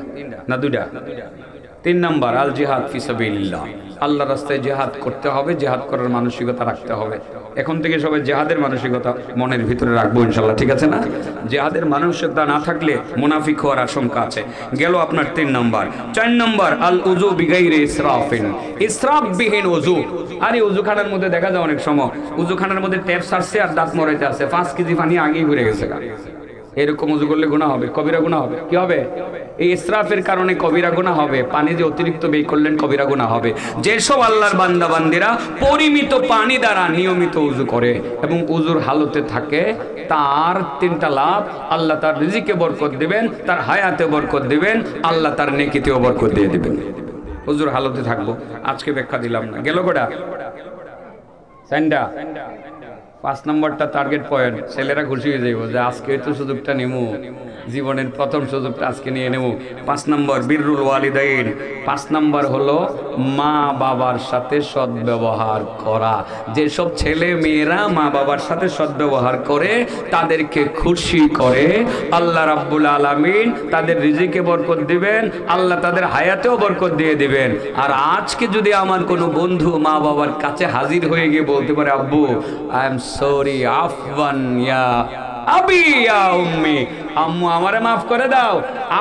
না 2টা? 3 নম্বর আল জিহাদ ফি সাবিলিল্লাহ। আল্লাহর রাস্তায় জিহাদ করতে হবে, জিহাদ করার মানসিকতা রাখতে হবে। এখন থেকে সবাই জিহাদের মানসিকতা মনের ভিতরে রাখবো ইনশাআল্লাহ, ঠিক আছে না? জিহাদের মানসিকতা না থাকলে মুনাফিক হওয়ার আশঙ্কা আছে। গেল আপনার 3 নম্বর। 4 নম্বর আল উযু বিগাইরি ইসরাফিন, ইসরাফবিহীন ওযু। আরে ওযুখানার মধ্যে দেখা যায় অনেক সময় ওযুখানার মধ্যে ট্যাপ সারছে আর দাঁত মরাইতে আছে, 5 কেজি পানি আগেই ঘুরে গেছে। এরকম উজু করলে গুনাহ হবে, কবিরা গুনাহ হবে। কি হবে? এই ইসরাফের কারণে কবিরা গুনাহ হবে। পানি যে অতিরিক্ত ব্যয় করলেন কবিরা গুনাহ হবে। যেসব আল্লাহর বান্দা বান্দিরা পরিমিত পানি দ্বারা নিয়মিত উজু করে এবং উজুর হালতে থাকে, তার তিনটা লাভ: আল্লাহ তার রিজিকে বরকত দিবেন, তার হায়াতে বরকত দিবেন, আল্লাহ তার নেকিতেও বরকত দিয়ে দিবেন। উজুর হালতে থাকবো, আজকে ব্যাখ্যা দিলাম না। গেল গোটা সাইন্ডা 5 নম্বরটা টার্গেট পয়েন্ট। ছেলেরা খুশি হয়ে যাইব যে আজকে তো সুযোগটা নেবো, জীবনের প্রথম সুযোগটা আজকে নিয়ে নেব। 5 নম্বর বিররুল ওয়ালিদাইন। 5 নম্বর হলো মা বাবার সাথে সদ্ব্যবহার করা। যেসব ছেলে মেয়েরা মা বাবার সাথে সদ্ব্যবহার করে, তাদেরকে খুশি করে, আল্লাহ রাব্বুল আলামিন তাদের রিজিকে বরকত দিবেন, আল্লাহ তাদের হায়াতেও বরকত দিয়ে দিবেন। আর আজকে যদি আমার কোনো বন্ধু মা বাবার কাছে হাজির হয়ে গিয়ে বলতে পারে, আব্বু আই এম সরি, আফওয়ান ইয়া আবি ইয়া উম্মি, আম্মু আমারে মাফ করে দাও,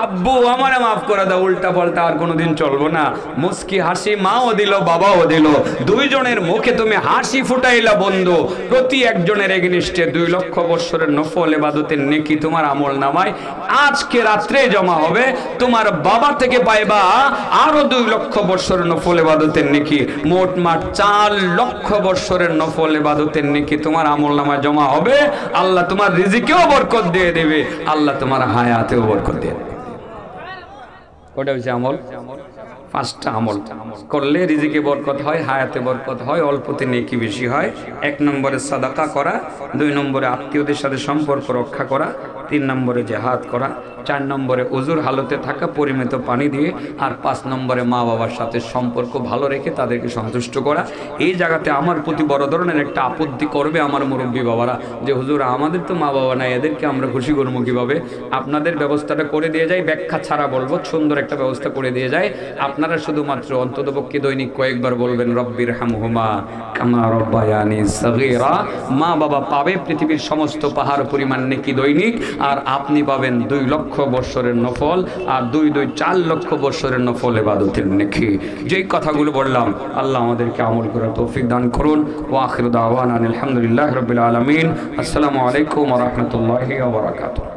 আব্বু আমারে মাফ করে দাও, উল্টা পাল্টা আর কোনোদিন চলবো না। মুস্কি হাসি মাও দিল বাবাও দিল, দুইজনের মুখে তুমি হাসি ফুটাইলা বন্ধু। প্রতি একজনের এগেনিস্টে 2 লক্ষ বৎসরের নফল ইবাদতের নেকি তোমার আমল নামায় আজকে রাত্রে জমা হবে। তোমার বাবা থেকে পাইবা আরো 2 লক্ষ বৎসরের নফল ইবাদতের নেকি। মোটমাট 4 লক্ষ বৎসরের নফল ইবাদতের নেকি তোমার আমল নামায় জমা হবে। আল্লাহ তোমার রিজিকেও বরকত দিয়ে দেবে, আল্লাহ তোমার হায়াতেও বরকত দিয়ে দেবে। ওটা হচ্ছে আমল। 5টা আমল করলে রিজিকে বরকত হয়, হায়াতে বরকত হয়, অল্পতে নেকি বেশি হয়। 1 নম্বরে সাদাকা করা, 2 নম্বরে আত্মীয়দের সাথে সম্পর্ক রক্ষা করা, 3 নম্বরে জিহাদ করা, 4 নম্বরে উজুর হালতে থাকা পরিমিত পানি দিয়ে, আর 5 নম্বরে মা বাবার সাথে সম্পর্ক ভালো রেখে তাদেরকে সন্তুষ্ট করা। এই জায়গাতে আমার প্রতি বড় ধরনের একটা আপত্তি করবে আমার মুরব্বী বাবারা, যে হুজুর আমাদের তো মা বাবা নাই, এদেরকে আমরা খুশি করবো কীভাবে? আপনাদের ব্যবস্থাটা করে দিয়ে যাই, ব্যাখ্যা ছাড়া বলবো, সুন্দর একটা ব্যবস্থা করে দিয়ে যায়। আপনারা শুধুমাত্র অন্ততপক্ষে দৈনিক কয়েকবার বলবেন রব্বির হামহুমা কামা রব্বায়ানি সগীরা। মা বাবা পাবে পৃথিবীর সমস্ত পাহাড় পরিমাণ নেকি দৈনিক, আর আপনি পাবেন 2 লক্ষ বৎসরের নফল, আর 2 4 লক্ষ বৎসরের নফল ইবাদতের নেকি। যেই কথাগুলো বললাম, আল্লাহ আমাদেরকে আমল করার তৌফিক দান করুন। ওয়া আখিরু দাওয়ানা আলহামদুলিল্লাহি রাব্বিল আলামিন। আসসালামু আলাইকুম ওয়া রাহমাতুল্লাহি ওয়া বারাকাতুহু।